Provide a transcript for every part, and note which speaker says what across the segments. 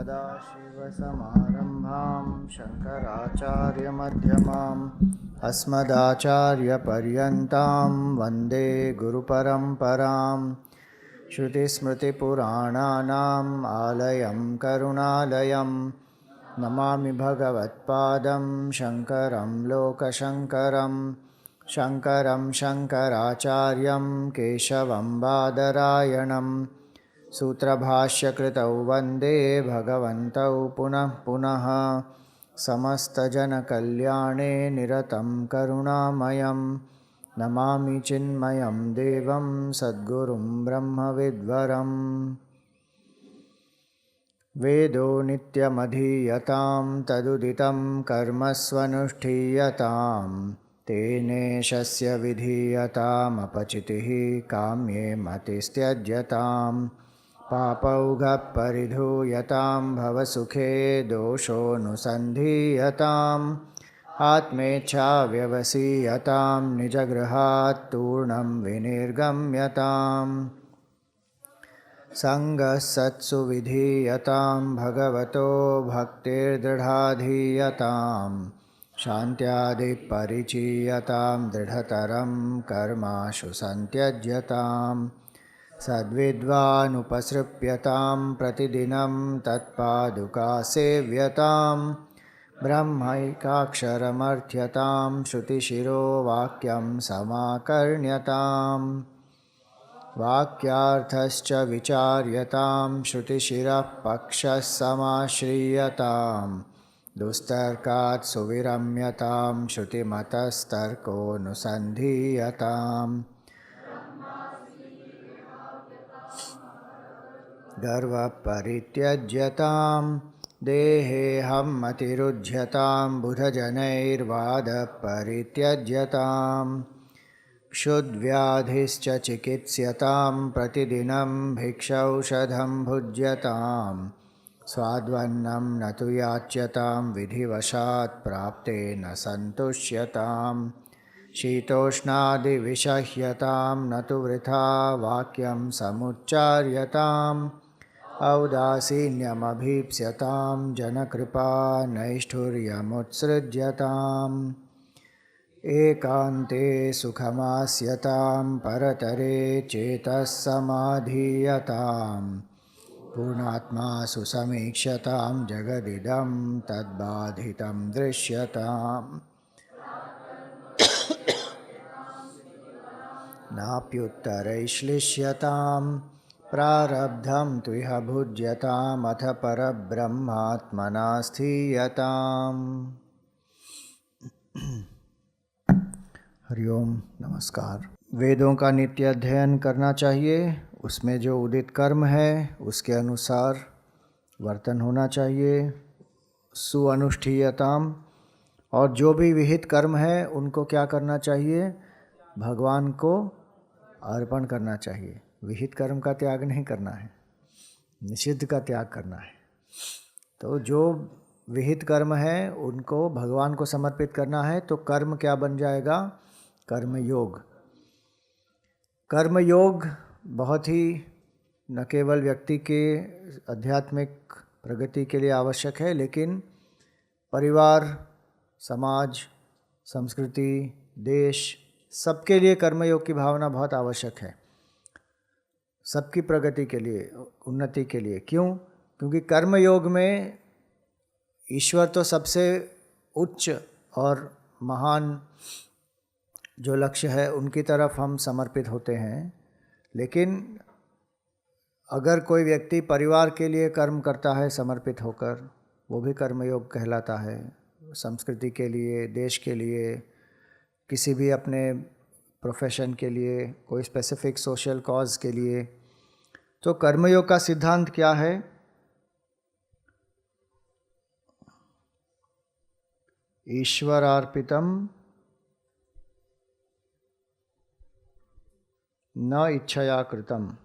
Speaker 1: सदाशिवसमारम्भां शङ्कराचार्यमध्यमाम् अस्मदाचार्यपर्यन्तां वन्दे गुरुपरम्पराम्। श्रुतिस्मृतिपुराणानाम् आलयं करुणालयं नमामि भगवत्पादं शङ्करं लोकशङ्करं। शङ्करं शङ्कराचार्यं केशवं बादरायणं सूत्रभाष्यकृतौ वन्दे भगवन्तौ पुनः पुनः। समस्तजनकल्याणे निरतं करुणामयं नमामि चिन्मयं देवं सद्गुरुं ब्रह्मविद्वरम्। वेदो नित्यमधीयतां तदुदितं कर्मस्वनुष्ठीयतां तेनेशस्य विधीयतामपचितिः काम्ये मतिस्त्यज्यतां पापौघपरिधूयतां भवसुखे दोषोऽनुसन्धीयताम् आत्मेच्छाव्यवसीयतां निजगृहात् तूर्णं विनिर्गम्यताम् सङ्गस्सत्सु विधीयतां भगवतो भक्तिर्दृढाधीयतां शान्त्यादिपरिचीयतां दृढतरं कर्माशु सन्त्यज्यतां सद्विद्वानुपसृप्यतां प्रतिदिनं तत्पादुकासेव्यतां ब्रह्मैकाक्षरमर्थ्यतां श्रुतिशिरो वाक्यं समाकर्ण्यताम् वाक्यार्थश्च विचार्यतां श्रुतिशिरः पक्षः समाश्रीयतां दुस्तर्कात् सुविरम्यतां श्रुतिमतस्तर्कोऽनुसन्धीयताम् गर्वपरित्यज्यतां देहेऽहं मतिरुज्यतां बुधजनैर्वादपरित्यज्यताम् क्षुद्व्याधिश्च चिकित्स्यतां प्रतिदिनं भिक्षौषधं भुज्यतां स्वाद्वन्नं न तु याच्यतां विधिवशात् प्राप्तेन सन्तुष्यतां शीतोष्णादिविषह्यतां न तु वृथा वाक्यं समुच्चार्यताम् औदासीन्यमभीप्स्यतां जनकृपा नैष्ठुर्यमुत्सृज्यताम् एकान्ते सुखमास्यतां परतरे चेतः समाधीयतां पूर्णात्मा सुसमीक्ष्यतां जगदिदं तद्बाधितं दृश्यताम् नाप्युत्तरैश्लिष्यतां प्रारब्धं त्विह भुज्यतामथ परब्रह्मात्मना स्थीयताम्। हरिओम नमस्कार। वेदों का नित्य अध्ययन करना चाहिए, उसमें जो उदित कर्म है उसके अनुसार वर्तन होना चाहिए। सुअनुष्ठीयताम, और जो भी विहित कर्म है उनको क्या करना चाहिए? भगवान को अर्पण करना चाहिए। विहित कर्म का त्याग नहीं करना है, निषिद्ध का त्याग करना है। तो जो विहित कर्म है उनको भगवान को समर्पित करना है। तो कर्म क्या बन जाएगा? कर्मयोग। कर्मयोग बहुत ही न केवल व्यक्ति के आध्यात्मिक प्रगति के लिए आवश्यक है, लेकिन परिवार, समाज, संस्कृति, देश, सबके लिए कर्मयोग की भावना बहुत आवश्यक है। सबकी प्रगति के लिए, उन्नति के लिए। क्यों? क्योंकि कर्मयोग में ईश्वर तो सबसे उच्च और महान जो लक्ष्य है उनकी तरफ हम समर्पित होते हैं, लेकिन अगर कोई व्यक्ति परिवार के लिए कर्म करता है समर्पित होकर, वो भी कर्मयोग कहलाता है। संस्कृति के लिए, देश के लिए, किसी भी अपने प्रोफेशन के लिए, कोई स्पेसिफिक सोशल कॉज के लिए। तो कर्मयोग का सिद्धांत क्या है? ईश्वरार्पितम न इच्छया कृतम।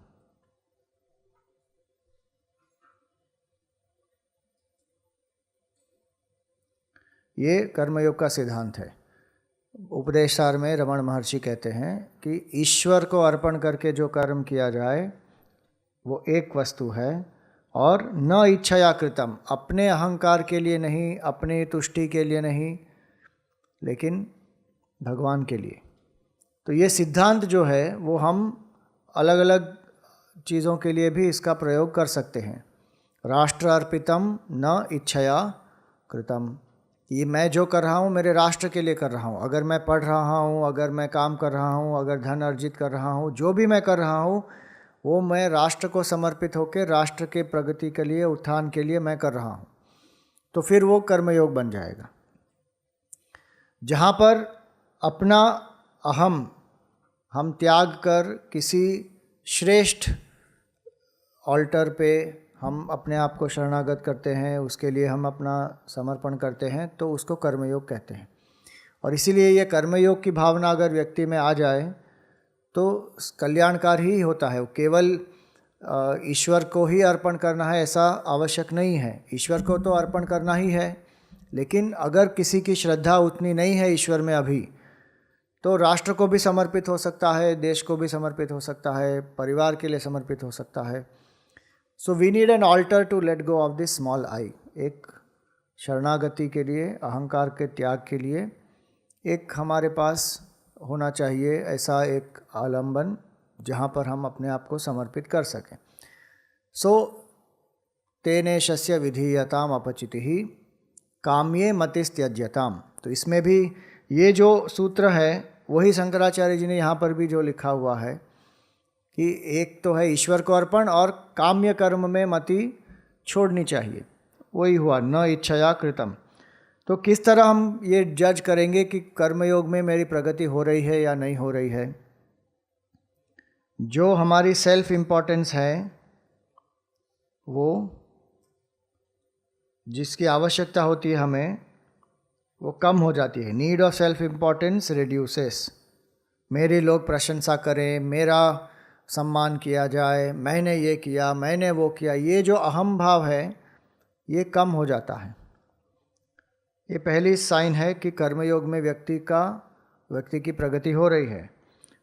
Speaker 1: ये कर्मयोग का सिद्धांत है। उपदेश सार में रमण महर्षि कहते हैं कि ईश्वर को अर्पण करके जो कर्म किया जाए वो एक वस्तु है, और न इच्छया कृतम, अपने अहंकार के लिए नहीं, अपने तुष्टि के लिए नहीं, लेकिन भगवान के लिए। तो ये सिद्धांत जो है वो हम अलग अलग चीज़ों के लिए भी इसका प्रयोग कर सकते हैं। राष्ट्र अर्पितम न इच्छया कृतम, ये मैं जो कर रहा हूँ मेरे राष्ट्र के लिए कर रहा हूँ। अगर मैं पढ़ रहा हूँ, अगर मैं काम कर रहा हूँ, अगर धन अर्जित कर रहा हूँ, जो भी मैं कर रहा हूँ वो मैं राष्ट्र को समर्पित होकर राष्ट्र के प्रगति के लिए, उत्थान के लिए मैं कर रहा हूँ, तो फिर वो कर्मयोग बन जाएगा। जहाँ पर अपना अहम हम त्याग कर किसी श्रेष्ठ ऑल्टर पे हम अपने आप को शरणागत करते हैं, उसके लिए हम अपना समर्पण करते हैं, तो उसको कर्मयोग कहते हैं। और इसीलिए ये कर्मयोग की भावना अगर व्यक्ति में आ जाए तो कल्याणकार ही होता है। वो केवल ईश्वर को ही अर्पण करना है ऐसा आवश्यक नहीं है। ईश्वर को तो अर्पण करना ही है, लेकिन अगर किसी की श्रद्धा उतनी नहीं है ईश्वर में अभी, तो राष्ट्र को भी समर्पित हो सकता है, देश को भी समर्पित हो सकता है, परिवार के लिए समर्पित हो सकता है। So we need an altar to let go of this small I. एक शरणागति के लिए, अहंकार के त्याग के लिए एक हमारे पास होना चाहिए ऐसा एक आलंबन जहाँ पर हम अपने आप को समर्पित कर सकें। सो तेनेशस्य विधीयताम अपचिति ही काम्ये मतिस्त्यज्यताम। तो इसमें भी ये जो सूत्र है वही शंकराचार्य जी ने यहाँ पर भी जो लिखा हुआ है कि एक तो है ईश्वर को अर्पण और काम्य कर्म में मति छोड़नी चाहिए, वही हुआ न इच्छया कृतम। तो किस तरह हम ये जज करेंगे कि कर्मयोग में मेरी प्रगति हो रही है या नहीं हो रही है? जो हमारी सेल्फ इम्पोर्टेंस है, वो जिसकी आवश्यकता होती है हमें, वो कम हो जाती है। Need of self importance reduces. मेरी लोग प्रशंसा करें, मेरा सम्मान किया जाए, मैंने ये किया, मैंने वो किया, ये जो अहम भाव है ये कम हो जाता है। ये पहली साइन है कि कर्मयोग में व्यक्ति की प्रगति हो रही है।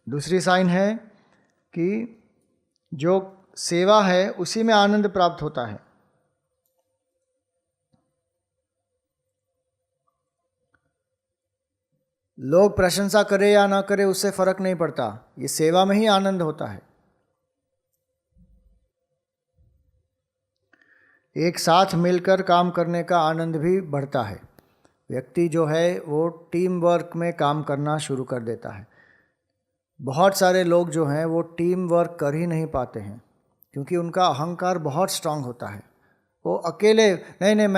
Speaker 1: दूसरी साइन है कि जो सेवा है उसी में आनंद प्राप्त होता है। लोग प्रशंसा करें या ना करें उससे फर्क नहीं पड़ता, ये सेवा में ही आनंद होता है। एक साथ मिलकर काम करने का आनंद भी बढ़ता है। व्यक्ति जो है वो टीम वर्क में काम करना शुरू कर देता है। बहुत सारे लोग जो हैं वो टीम वर्क कर ही नहीं पाते हैं क्योंकि उनका अहंकार बहुत स्ट्रांग होता है। वो अकेले नहीं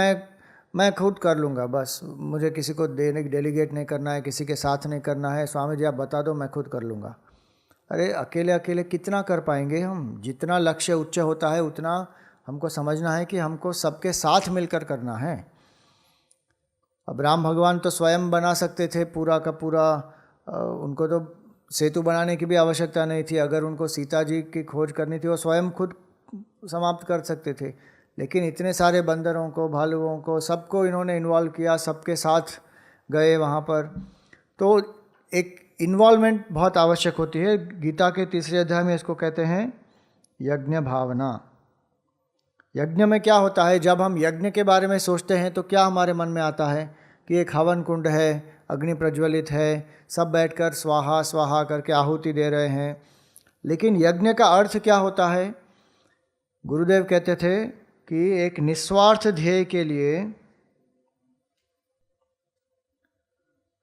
Speaker 1: मैं खुद कर लूँगा, बस मुझे किसी को डेलीगेट नहीं करना है, किसी के साथ नहीं करना है, स्वामी जी आप बता दो मैं खुद कर लूँगा। अरे अकेले अकेले कितना कर पाएंगे हम? जितना लक्ष्य उच्च होता है उतना हमको समझना है कि हमको सबके साथ मिलकर करना है। अब राम भगवान तो स्वयं बना सकते थे पूरा का पूरा, उनको तो सेतु बनाने की भी आवश्यकता नहीं थी। अगर उनको सीता जी की खोज करनी थी वो स्वयं खुद समाप्त कर सकते थे, लेकिन इतने सारे बंदरों को, भालुओं को, सबको इन्होंने इन्वॉल्व किया, सबके साथ गए वहाँ पर। तो एक इन्वॉल्वमेंट बहुत आवश्यक होती है। गीता के 3 अध्याय में इसको कहते हैं यज्ञ भावना। यज्ञ में क्या होता है, जब हम यज्ञ के बारे में सोचते हैं तो क्या हमारे मन में आता है कि एक हवन कुंड है, अग्नि प्रज्वलित है, सब बैठकर स्वाहा स्वाहा करके आहुति दे रहे हैं। लेकिन यज्ञ का अर्थ क्या होता है? गुरुदेव कहते थे कि एक निस्वार्थ ध्येय के लिए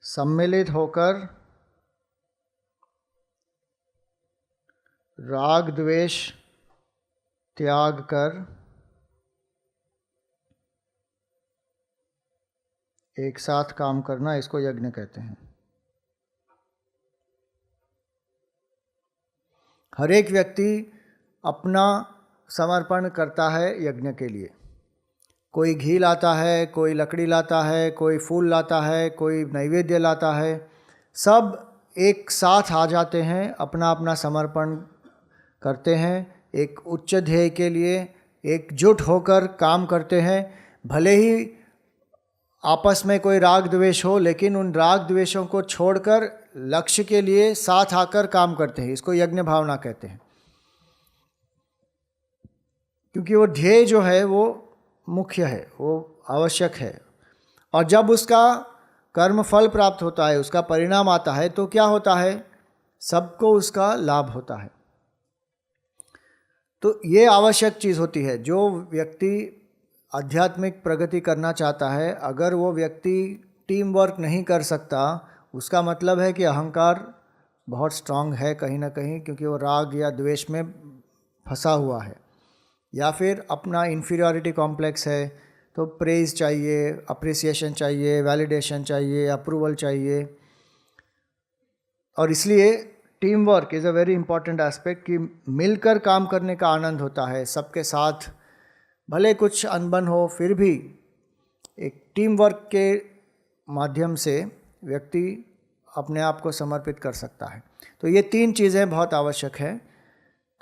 Speaker 1: सम्मिलित होकर राग द्वेष त्याग कर एक साथ काम करना, इसको यज्ञ कहते हैं। हर एक व्यक्ति अपना समर्पण करता है यज्ञ के लिए। कोई घी लाता है, कोई लकड़ी लाता है, कोई फूल लाता है, कोई नैवेद्य लाता है। सब एक साथ आ जाते हैं, अपना अपना समर्पण करते हैं, एक उच्च ध्येय के लिए एकजुट होकर काम करते हैं। भले ही आपस में कोई राग द्वेष हो, लेकिन उन राग द्वेषों को छोड़कर लक्ष्य के लिए साथ आकर काम करते हैं। इसको यज्ञ भावना कहते हैं। क्योंकि वो ध्येय जो है वो मुख्य है, वो आवश्यक है। और जब उसका कर्म फल प्राप्त होता है, उसका परिणाम आता है, तो क्या होता है, सबको उसका लाभ होता है। तो ये आवश्यक चीज़ होती है। जो व्यक्ति आध्यात्मिक प्रगति करना चाहता है, अगर वो व्यक्ति टीम वर्क नहीं कर सकता, उसका मतलब है कि अहंकार बहुत स्ट्रांग है कहीं ना कहीं, क्योंकि वो राग या द्वेष में फंसा हुआ है, या फिर अपना इन्फीरियरिटी कॉम्प्लेक्स है। तो प्रेज चाहिए, अप्रिसिएशन चाहिए, वैलिडेशन चाहिए, अप्रूवल चाहिए। और इसलिए team work is a very important aspect, कि मिलकर काम करने का आनंद होता है सबके साथ। भले कुछ अनबन हो, फिर भी एक टीम वर्क के माध्यम से व्यक्ति अपने आप को समर्पित कर सकता है। तो ये 3 चीज़ें बहुत आवश्यक है।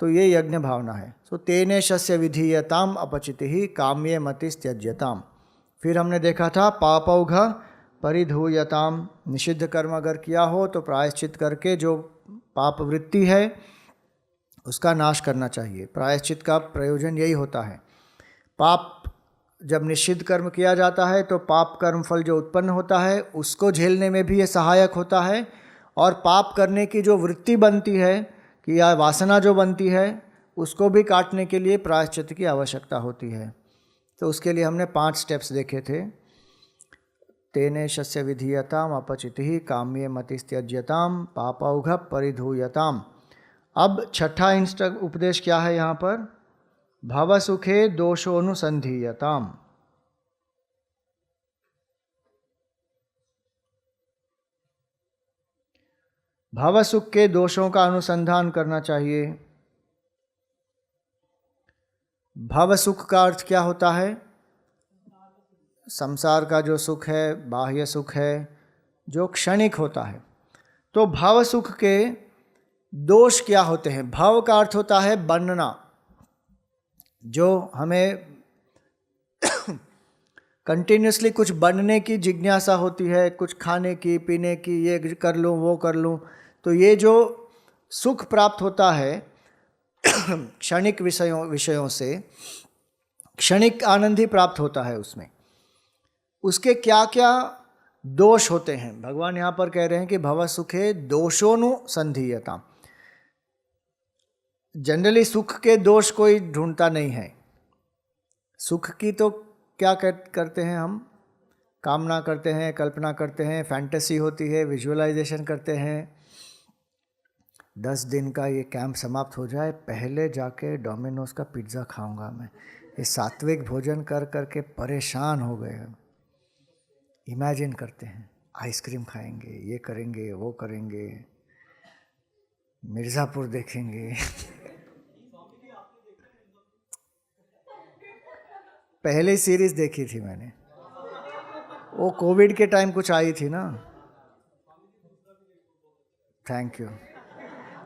Speaker 1: तो ये यज्ञ भावना है। सो तेने शस्य विधीयताम अपचिति ही काम्ये मतिस्त्यज्यताम। फिर हमने देखा था पापौघ परिधूयताम, निषिद्ध कर्म अगर किया हो तो प्रायश्चित करके जो पाप वृत्ति है उसका नाश करना चाहिए। प्रायश्चित का प्रयोजन यही होता है। पाप जब निषिद्ध कर्म किया जाता है तो पाप कर्म फल जो उत्पन्न होता है उसको झेलने में भी ये सहायक होता है, और पाप करने की जो वृत्ति बनती है कि या वासना जो बनती है उसको भी काटने के लिए प्रायश्चित की आवश्यकता होती है। तो उसके लिए हमने 5 स्टेप्स देखे थे। तेने शस्य विधीयताम अपचिति काम्ये मतिस्त्यज्यताम पापौघ परिधूयताम। अब छठा उपदेश क्या है यहाँ पर, भवसुखे दोषोनुसंधीयताम। भवसुख के दोषों का अनुसंधान करना चाहिए। भवसुख का अर्थ क्या होता है, संसार का जो सुख है, बाह्य सुख है, जो क्षणिक होता है। तो भव सुख के दोष क्या होते हैं। भव का अर्थ होता है बनना, जो हमें कंटिन्यूसली कुछ बनने की जिज्ञासा होती है, कुछ खाने की, पीने की, ये कर लूँ वो कर लूँ। तो ये जो सुख प्राप्त होता है क्षणिक विषयों से, क्षणिक आनंद ही प्राप्त होता है उसमें, उसके क्या क्या दोष होते हैं। भगवान यहाँ पर कह रहे हैं कि भव सुखे दोषोनुसंधीयता। जनरली सुख के दोष कोई ढूंढता नहीं है। सुख की तो क्या करते हैं हम, कामना करते हैं, कल्पना करते हैं, फैंटेसी होती है, विजुअलाइजेशन करते हैं। 10 दिन का ये कैंप समाप्त हो जाए, पहले जाके डोमिनोज का पिज्ज़ा खाऊंगा मैं। ये सात्विक भोजन कर करके परेशान हो गए हम। इमेजिन करते हैं आइसक्रीम खाएंगे, ये करेंगे, वो करेंगे, मिर्ज़ापुर देखेंगे। पहले सीरीज़ देखी थी मैंने, वो कोविड के टाइम कुछ आई थी ना। Thank you.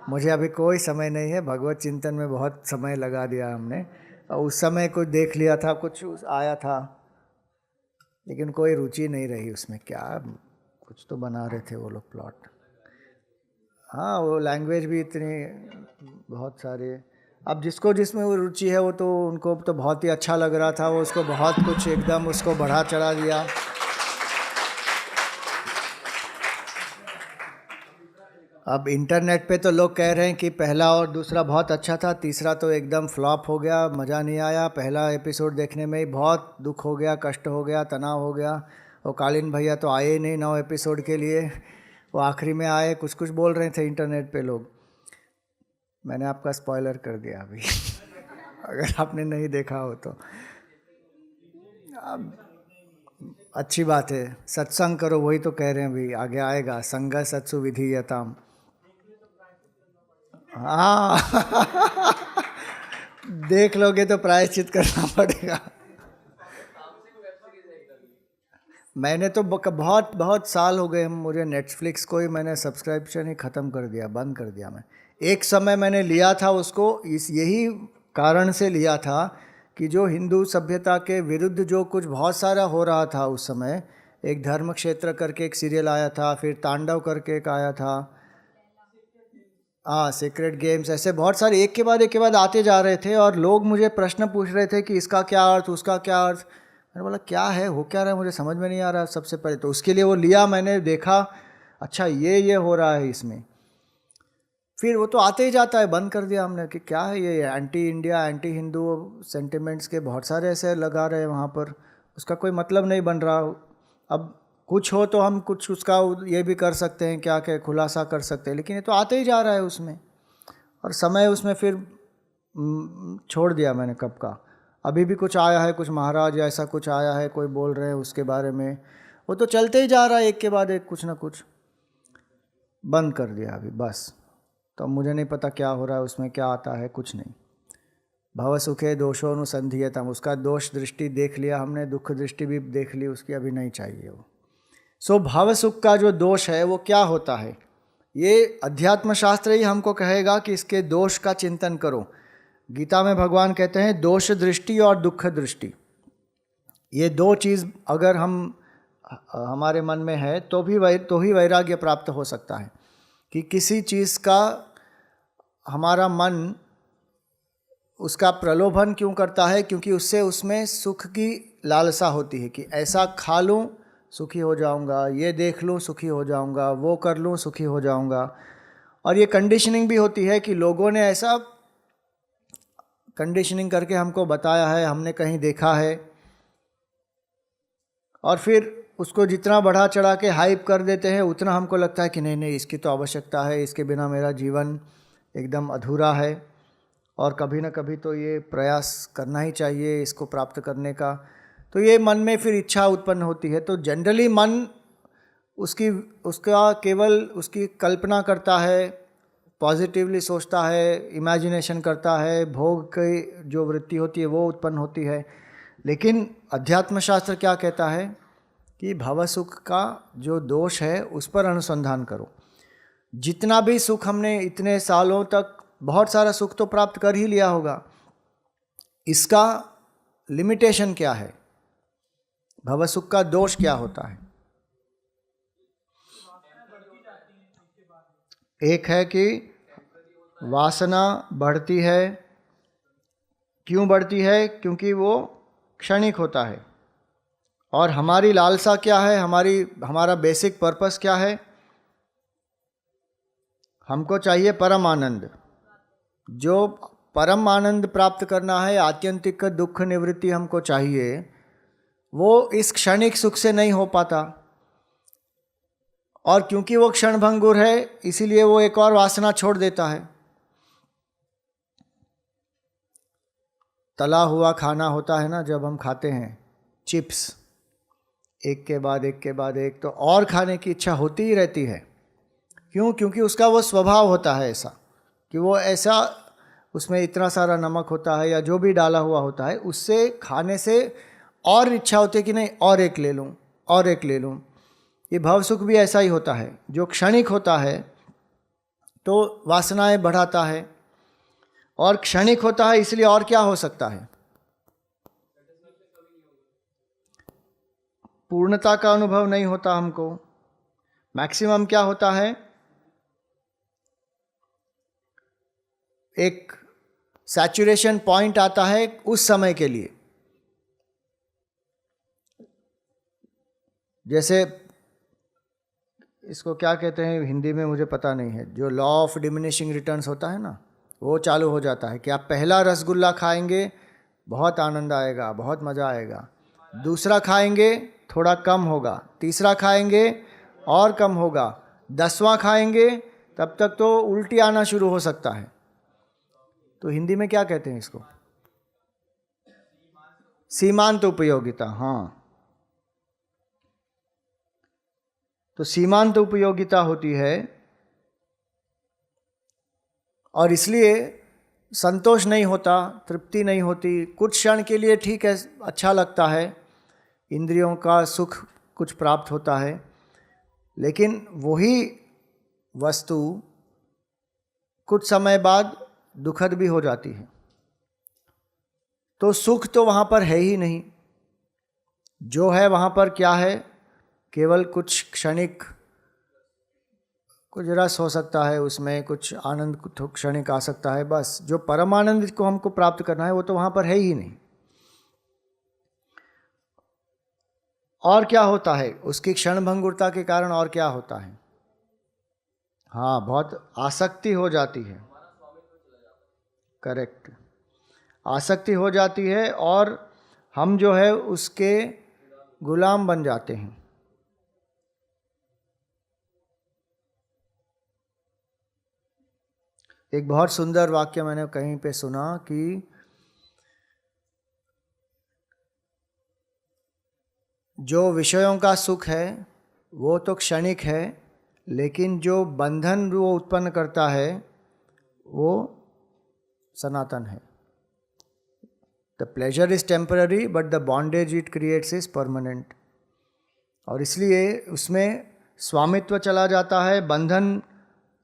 Speaker 1: मुझे अभी कोई समय नहीं है, भगवत चिंतन में बहुत समय लगा दिया हमने। और उस समय कुछ देख लिया था, कुछ आया था, लेकिन कोई रुचि नहीं रही उसमें। क्या कुछ तो बना रहे थे वो लोग प्लॉट। हाँ, वो लैंग्वेज भी इतनी बहुत सारे। अब जिसको जिसमें वो रुचि है वो तो उनको तो बहुत ही अच्छा लग रहा था, वो उसको बहुत कुछ एकदम उसको बढ़ा चढ़ा दिया। अब इंटरनेट पे तो लोग कह रहे हैं कि पहला और दूसरा बहुत अच्छा था, तीसरा तो एकदम फ्लॉप हो गया, मज़ा नहीं आया। पहला एपिसोड देखने में ही बहुत दुख हो गया, कष्ट हो गया, तनाव हो गया। और कालीन भैया तो आए ही नहीं 9 एपिसोड के लिए, वो आखिरी में आए, कुछ कुछ बोल रहे थे इंटरनेट पे लोग। मैंने आपका स्पॉइलर कर दिया अभी अगर आपने नहीं देखा हो तो। अब अच्छी बात है, सत्संग करो, वही तो कह रहे हैं अभी, आगे आएगा संग सत्सु विधीयताम। हाँ देख लोगे तो प्रायश्चित करना पड़ेगा। मैंने तो बहुत बहुत साल हो गए, मुझे नेटफ्लिक्स को ही मैंने सब्सक्रिप्शन ही ख़त्म कर दिया, बंद कर दिया मैं। एक समय मैंने लिया था उसको, इस यही कारण से लिया था कि जो हिंदू सभ्यता के विरुद्ध जो कुछ बहुत सारा हो रहा था उस समय। एक धर्म क्षेत्र करके एक सीरियल आया था, फिर तांडव करके एक आया था। हाँ, सीक्रेट गेम्स, ऐसे बहुत सारे एक के बाद आते जा रहे थे और लोग मुझे प्रश्न पूछ रहे थे कि इसका क्या अर्थ, उसका क्या अर्थ। मैंने बोला क्या है, हो क्या रहा है, मुझे समझ में नहीं आ रहा। सबसे पहले तो उसके लिए वो लिया, मैंने देखा, अच्छा ये हो रहा है इसमें। फिर वो तो आते ही जाता है, बंद कर दिया हमने कि क्या है ये, anti India anti Hindu sentiments के बहुत सारे ऐसे लगा रहे हैं वहाँ पर, उसका कोई मतलब नहीं बन रहा। अब कुछ हो तो हम कुछ उसका ये भी कर सकते हैं, क्या क्या खुलासा कर सकते हैं, लेकिन ये तो आते ही जा रहा है उसमें। और समय उसमें फिर छोड़ दिया मैंने कब का। अभी भी कुछ आया है, कुछ महाराज ऐसा कुछ आया है, कोई बोल रहे हैं उसके बारे में, वो तो चलते ही जा रहा है एक के बाद एक, कुछ ना कुछ। बंद कर दिया अभी बस। तो अब मुझे नहीं पता क्या हो रहा है उसमें, क्या आता है, कुछ नहीं। भव सुखे दोषोनुसंधियतम, उसका दोष दृष्टि देख लिया हमने, दुख दृष्टि भी देख ली उसकी, अभी नहीं चाहिए वो। सो भव सुख का जो दोष है वो क्या होता है, ये अध्यात्म शास्त्र ही हमको कहेगा कि इसके दोष का चिंतन करो। गीता में भगवान कहते हैं दोष दृष्टि और दुख दृष्टि, ये दो चीज़ अगर हम हमारे मन में है तो ही वैराग्य प्राप्त हो सकता है। कि किसी चीज़ का हमारा मन उसका प्रलोभन क्यों करता है, क्योंकि उससे उसमें सुख की लालसा होती है कि ऐसा खा लूँ सुखी हो जाऊंगा, ये देख लूँ सुखी हो जाऊंगा, वो कर लूँ सुखी हो जाऊंगा। और ये कंडीशनिंग भी होती है कि लोगों ने ऐसा कंडीशनिंग करके हमको बताया है, हमने कहीं देखा है, और फिर उसको जितना बढ़ा चढ़ा के हाइप कर देते हैं उतना हमको लगता है कि नहीं नहीं इसकी तो आवश्यकता है, इसके बिना मेरा जीवन एकदम अधूरा है, और कभी ना कभी तो ये प्रयास करना ही चाहिए इसको प्राप्त करने का। तो ये मन में फिर इच्छा उत्पन्न होती है। तो जनरली मन उसका केवल उसकी कल्पना करता है, पॉजिटिवली सोचता है, इमेजिनेशन करता है, भोग की जो वृत्ति होती है वो उत्पन्न होती है। लेकिन अध्यात्म शास्त्र क्या कहता है कि भव सुख का जो दोष है उस पर अनुसंधान करो। जितना भी सुख हमने इतने सालों तक, बहुत सारा सुख तो प्राप्त कर ही लिया होगा, इसका लिमिटेशन क्या है, भव सुख का दोष क्या होता है। एक है कि वासना बढ़ती है। क्यों बढ़ती है, क्योंकि वो क्षणिक होता है। और हमारी लालसा क्या है, हमारा बेसिक पर्पस क्या है, हमको चाहिए परम आनंद। जो परम आनंद प्राप्त करना है, आत्यंतिक दुख निवृत्ति हमको चाहिए, वो इस क्षणिक सुख से नहीं हो पाता। और क्योंकि वो क्षणभंगुर है इसीलिए वो एक और वासना छोड़ देता है। तला हुआ खाना होता है ना, जब हम खाते हैं चिप्स, एक के बाद एक के बाद एक, तो और खाने की इच्छा होती ही रहती है। क्यों, क्योंकि उसका वो स्वभाव होता है ऐसा, कि वो ऐसा, उसमें इतना सारा नमक होता है या जो भी डाला हुआ होता है, उससे खाने से और इच्छा होती है कि नहीं और एक ले लूँ और एक ले लूँ। ये भव सुख भी ऐसा ही होता है, जो क्षणिक होता है तो वासनाएं बढ़ाता है, और क्षणिक होता है इसलिए और क्या हो सकता है, पूर्णता का अनुभव नहीं होता हमको। मैक्सिमम क्या होता है, एक सैचुरेशन पॉइंट आता है उस समय के लिए। जैसे इसको क्या कहते हैं हिंदी में मुझे पता नहीं है, जो लॉ ऑफ डिमिनिशिंग रिटर्न्स होता है ना, वो चालू हो जाता है कि आप पहला रसगुल्ला खाएंगे बहुत आनंद आएगा, बहुत मज़ा आएगा, दूसरा खाएंगे थोड़ा कम होगा, तीसरा खाएंगे और कम होगा, 10वां खाएंगे तब तक तो उल्टी आना शुरू हो सकता है। तो हिंदी में क्या कहते हैं इसको, सीमांत उपयोगिता। हाँ, तो सीमांत उपयोगिता होती है, और इसलिए संतोष नहीं होता, तृप्ति नहीं होती। कुछ क्षण के लिए ठीक है, अच्छा लगता है, इंद्रियों का सुख कुछ प्राप्त होता है, लेकिन वही वस्तु कुछ समय बाद दुखद भी हो जाती है। तो सुख तो वहाँ पर है ही नहीं, जो है वहाँ पर क्या है, केवल कुछ क्षणिक कुछ रस हो सकता है उसमें, कुछ आनंद क्षणिक आ सकता है, बस जो परम आनंद को हमको प्राप्त करना है वो तो वहाँ पर है ही नहीं। और क्या होता है उसकी क्षणभंगुरता के कारण? और क्या होता है? हाँ, बहुत आसक्ति हो जाती है। करेक्ट, आसक्ति हो जाती है और हम जो है उसके गुलाम बन जाते हैं। एक बहुत सुंदर वाक्य मैंने कहीं पे सुना कि जो विषयों का सुख है वो तो क्षणिक है, लेकिन जो बंधन वो उत्पन्न करता है वो सनातन है। The pleasure is temporary but the bondage it creates is permanent. और इसलिए उसमें स्वामित्व चला जाता है, बंधन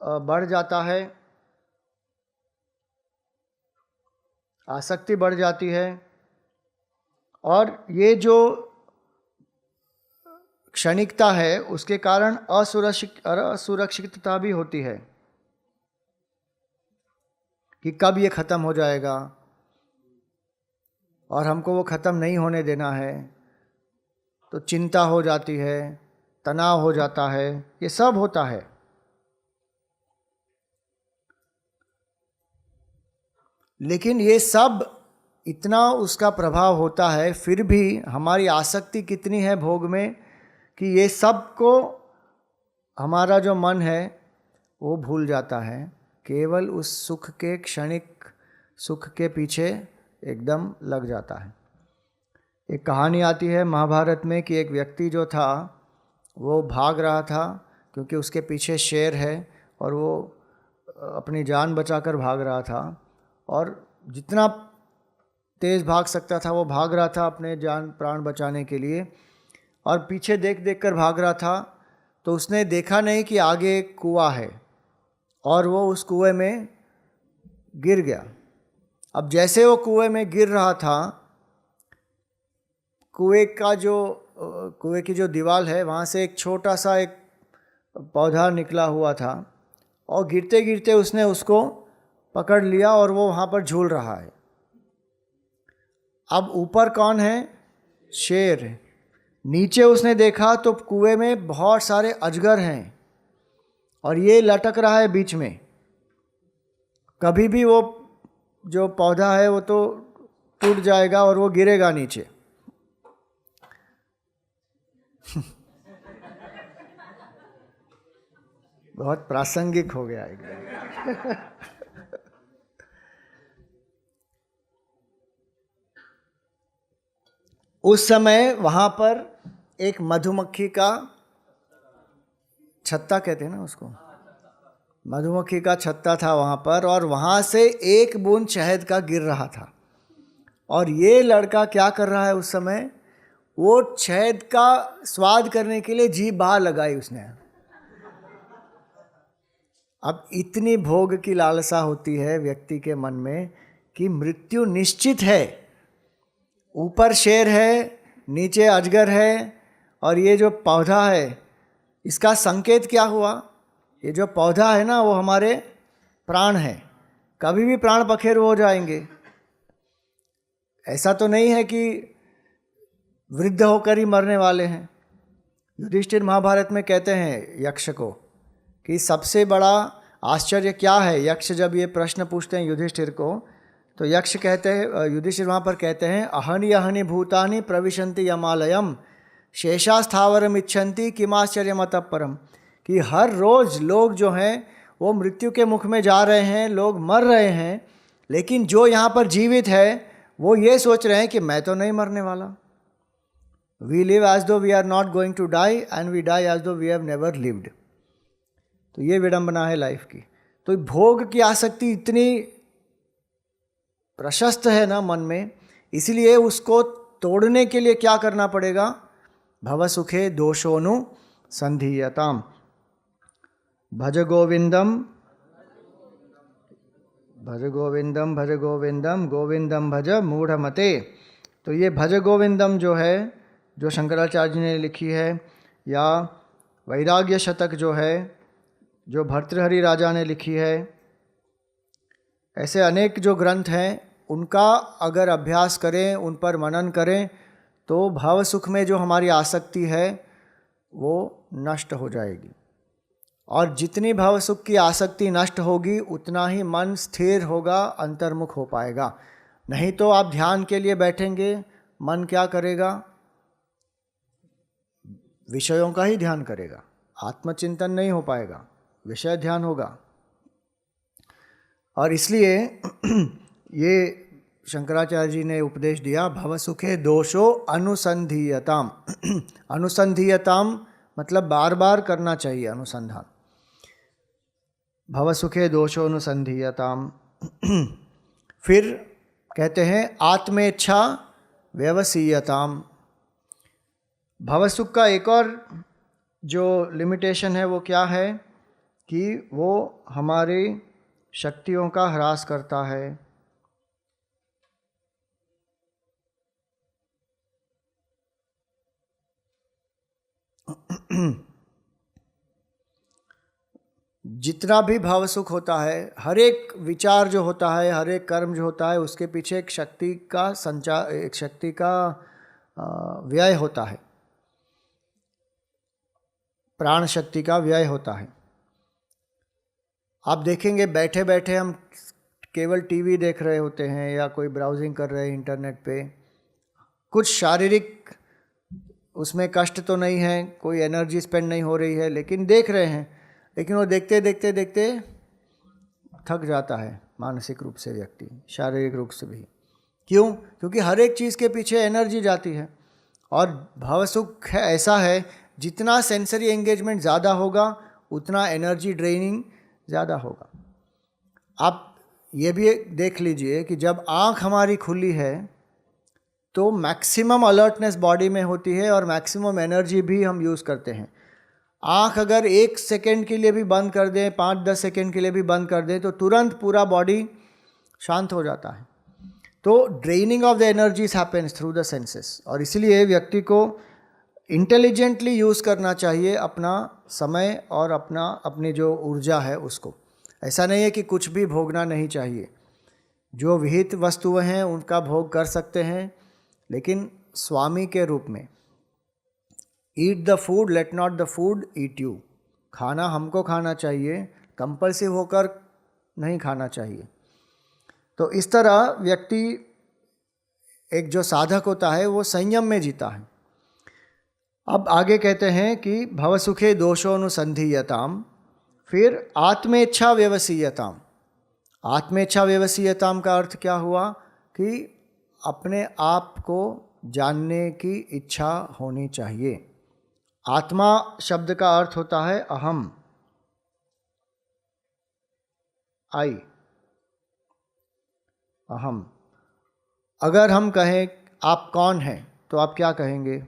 Speaker 1: बढ़ जाता है, आसक्ति बढ़ जाती है, और ये जो क्षणिकता है उसके कारण असुरक्षितता भी होती है कि कब ये ख़त्म हो जाएगा, और हमको वो ख़त्म नहीं होने देना है, तो चिंता हो जाती है, तनाव हो जाता है, ये सब होता है। लेकिन ये सब इतना उसका प्रभाव होता है, फिर भी हमारी आसक्ति कितनी है भोग में कि ये सब को हमारा जो मन है वो भूल जाता है, केवल उस सुख के, क्षणिक सुख के पीछे एकदम लग जाता है। एक कहानी आती है महाभारत में कि एक व्यक्ति जो था वो भाग रहा था, क्योंकि उसके पीछे शेर है और वो अपनी जान बचाकर भाग रहा था, और जितना तेज़ भाग सकता था वो भाग रहा था अपने जान प्राण बचाने के लिए, और पीछे देख देख कर भाग रहा था। तो उसने देखा नहीं कि आगे एक कुआं है, और वो उस कुएं में गिर गया। अब जैसे वो कुएं में गिर रहा था, कुएं की जो दीवार है वहाँ से एक छोटा सा एक पौधा निकला हुआ था, और गिरते गिरते उसने उसको पकड़ लिया और वो वहाँ पर झूल रहा है। अब ऊपर कौन है? शेर। नीचे उसने देखा तो कुएं में बहुत सारे अजगर हैं और ये लटक रहा है बीच में। कभी भी वो जो पौधा है वो तो टूट जाएगा और वो गिरेगा नीचे। बहुत प्रासंगिक हो गया एकदम। उस समय वहाँ पर एक मधुमक्खी का छत्ता, कहते हैं ना उसको, मधुमक्खी का छत्ता था वहाँ पर, और वहाँ से एक बूंद शहद का गिर रहा था। और ये लड़का क्या कर रहा है उस समय? वो शहद का स्वाद करने के लिए जीभ बाहर लगाई उसने। अब इतनी भोग की लालसा होती है व्यक्ति के मन में कि मृत्यु निश्चित है। ऊपर शेर है, नीचे अजगर है, और ये जो पौधा है इसका संकेत क्या हुआ? ये जो पौधा है ना वो हमारे प्राण है, कभी भी प्राण पखेरु हो जाएंगे। ऐसा तो नहीं है कि वृद्ध होकर ही मरने वाले हैं। युधिष्ठिर महाभारत में कहते हैं यक्ष को कि सबसे बड़ा आश्चर्य क्या है। यक्ष जब ये प्रश्न पूछते हैं युधिष्ठिर को, तो यक्ष कहते हैं, युधिष्ठिर वहाँ पर कहते हैं, अहनि अहनि भूतानि प्रविशन्ति यमालयम शेषा स्थावरम इच्छन्ति किमाश्चर्यम अतः परम। कि हर रोज़ लोग जो हैं वो मृत्यु के मुख में जा रहे हैं, लोग मर रहे हैं, लेकिन जो यहाँ पर जीवित है वो ये सोच रहे हैं कि मैं तो नहीं मरने वाला। We live as though we are not going to die and we die as though we have never lived. तो ये विडंबना है लाइफ की। तो भोग की आसक्ति इतनी प्रशस्त है ना मन में, इसलिए उसको तोड़ने के लिए क्या करना पड़ेगा? भव सुखे दोषोनु संधीयताम भज गोविंदम भज गोविंदम भज गोविंदम गोविंदम भज मूढ़मते। तो ये भज गोविंदम जो है, जो शंकराचार्य जी ने लिखी है, या वैराग्य शतक जो है, जो भर्तृहरि राजा ने लिखी है, ऐसे अनेक जो ग्रंथ हैं, उनका अगर अभ्यास करें, उन पर मनन करें, तो भाव सुख में जो हमारी आसक्ति है वो नष्ट हो जाएगी। और जितनी भाव सुख की आसक्ति नष्ट होगी उतना ही मन स्थिर होगा, अंतर्मुख हो पाएगा। नहीं तो आप ध्यान के लिए बैठेंगे, मन क्या करेगा? विषयों का ही ध्यान करेगा, आत्मचिंतन नहीं हो पाएगा, विषय ध्यान होगा। और इसलिए ये शंकराचार्य जी ने उपदेश दिया, भव सुखे दोषो अनुसंधीयताम। अनुसंधीयताम मतलब बार बार करना चाहिए अनुसंधान। भव सुखे दोषो अनुसंधीयताम। फिर कहते हैं आत्मेच्छा व्यवसीयताम। भवसुख का एक और जो लिमिटेशन है वो क्या है कि वो हमारी शक्तियों का ह्रास करता है। जितना भी भाव सुख होता है, हर एक विचार जो होता है, हर एक कर्म जो होता है, उसके पीछे एक शक्ति का संचार, एक शक्ति का व्यय होता है, प्राण शक्ति का व्यय होता है। आप देखेंगे बैठे बैठे हम केवल टीवी देख रहे होते हैं या कोई ब्राउजिंग कर रहे हैं इंटरनेट पे, कुछ शारीरिक उसमें कष्ट तो नहीं है, कोई एनर्जी स्पेंड नहीं हो रही है, लेकिन देख रहे हैं। लेकिन वो देखते देखते देखते थक जाता है मानसिक रूप से व्यक्ति, शारीरिक रूप से भी। क्यों? क्योंकि हर एक चीज़ के पीछे एनर्जी जाती है। और भाव सुख है ऐसा है, जितना सेंसरी एंगेजमेंट ज़्यादा होगा उतना एनर्जी ड्रेनिंग ज़्यादा होगा। आप ये भी देख लीजिए कि जब आँख हमारी खुली है तो मैक्सिमम अलर्टनेस बॉडी में होती है और मैक्सिमम एनर्जी भी हम यूज़ करते हैं। आँख अगर 1 सेकेंड के लिए भी बंद कर दें, 5-10 सेकेंड के लिए भी बंद कर दें, तो तुरंत पूरा बॉडी शांत हो जाता है। तो draining of the energies happens through the senses. और इसलिए व्यक्ति को इंटेलिजेंटली यूज़ करना चाहिए अपना समय और अपनी जो ऊर्जा है उसको। ऐसा नहीं है कि कुछ भी भोगना नहीं चाहिए। जो विहित वस्तुएं हैं उनका भोग कर सकते हैं, लेकिन स्वामी के रूप में। Eat the food, let not the food eat you. खाना हमको खाना चाहिए, कंपल्सिव होकर नहीं खाना चाहिए। तो इस तरह व्यक्ति, एक जो साधक होता है वो संयम में जीता है। अब आगे कहते हैं कि भवसुखे दोषोनुसंधीयताम, फिर आत्मेच्छा व्यवसीयताम। आत्मेच्छा व्यवसीयताम का अर्थ क्या हुआ कि अपने आप को जानने की इच्छा होनी चाहिए। आत्मा शब्द का अर्थ होता है अहम, आई, अहम। अगर हम कहें आप कौन हैं तो आप क्या कहेंगे?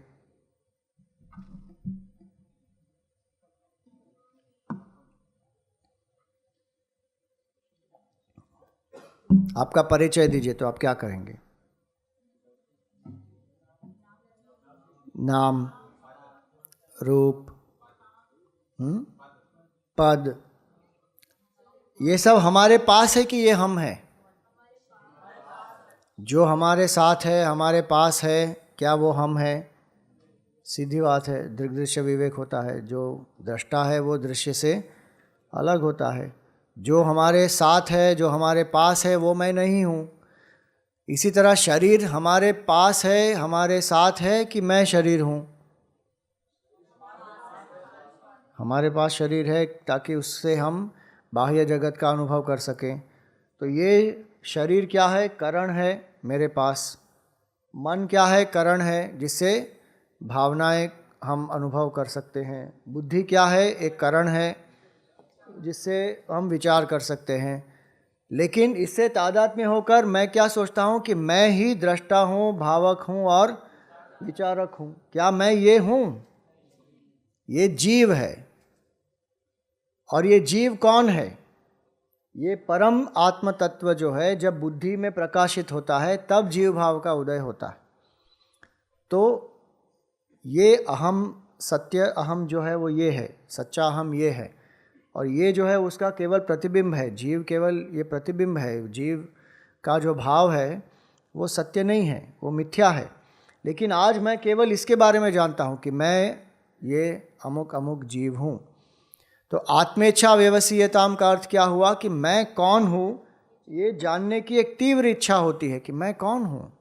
Speaker 1: आपका परिचय दीजिए तो आप क्या कहेंगे? नाम, रूप, पद, ये सब हमारे पास है कि ये हम हैं? जो हमारे साथ है, हमारे पास है, क्या वो हम है? सीधी बात है, दृग्दृश्य विवेक होता है। जो दृष्टा है वो दृश्य से अलग होता है। जो हमारे साथ है, जो हमारे पास है, वो मैं नहीं हूँ। इसी तरह शरीर हमारे पास है, हमारे साथ है कि मैं शरीर हूँ? हमारे पास शरीर है ताकि उससे हम बाह्य जगत का अनुभव कर सकें। तो ये शरीर क्या है? करण है मेरे पास। मन क्या है? करण है, जिससे भावनाएं हम अनुभव कर सकते हैं। बुद्धि क्या है? एक करण है जिससे हम विचार कर सकते हैं। लेकिन इससे तादात्म्य होकर मैं क्या सोचता हूँ कि मैं ही दृष्टा हूँ, भावक हूँ और विचारक हूँ। क्या मैं ये हूँ? ये जीव है। और ये जीव कौन है? ये परम आत्म तत्व जो है, जब बुद्धि में प्रकाशित होता है तब जीव भाव का उदय होता है। तो ये अहम, सत्य अहम जो है वो ये है, सच्चा अहम ये है। और ये जो है उसका केवल प्रतिबिंब है। जीव केवल ये प्रतिबिंब है। जीव का जो भाव है वो सत्य नहीं है, वो मिथ्या है। लेकिन आज मैं केवल इसके बारे में जानता हूँ कि मैं ये अमुक अमुक जीव हूँ। तो आत्मेच्छा व्यवसीयताम का अर्थ क्या हुआ कि मैं कौन हूँ ये जानने की एक तीव्र इच्छा होती है कि मैं कौन हूँ।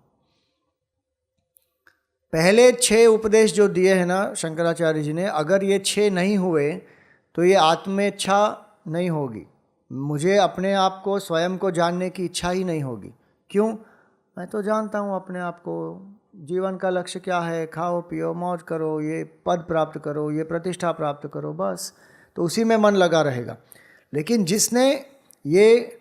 Speaker 1: पहले 6 उपदेश जो दिए हैं ना शंकराचार्य जी ने, अगर ये 6 नहीं हुए तो ये आत्मेच्छा नहीं होगी। मुझे अपने आप को, स्वयं को जानने की इच्छा ही नहीं होगी। क्यों? मैं तो जानता हूँ अपने आप को। जीवन का लक्ष्य क्या है? खाओ पियो मौज करो, ये पद प्राप्त करो, ये प्रतिष्ठा प्राप्त करो, बस। तो उसी में मन लगा रहेगा। लेकिन जिसने ये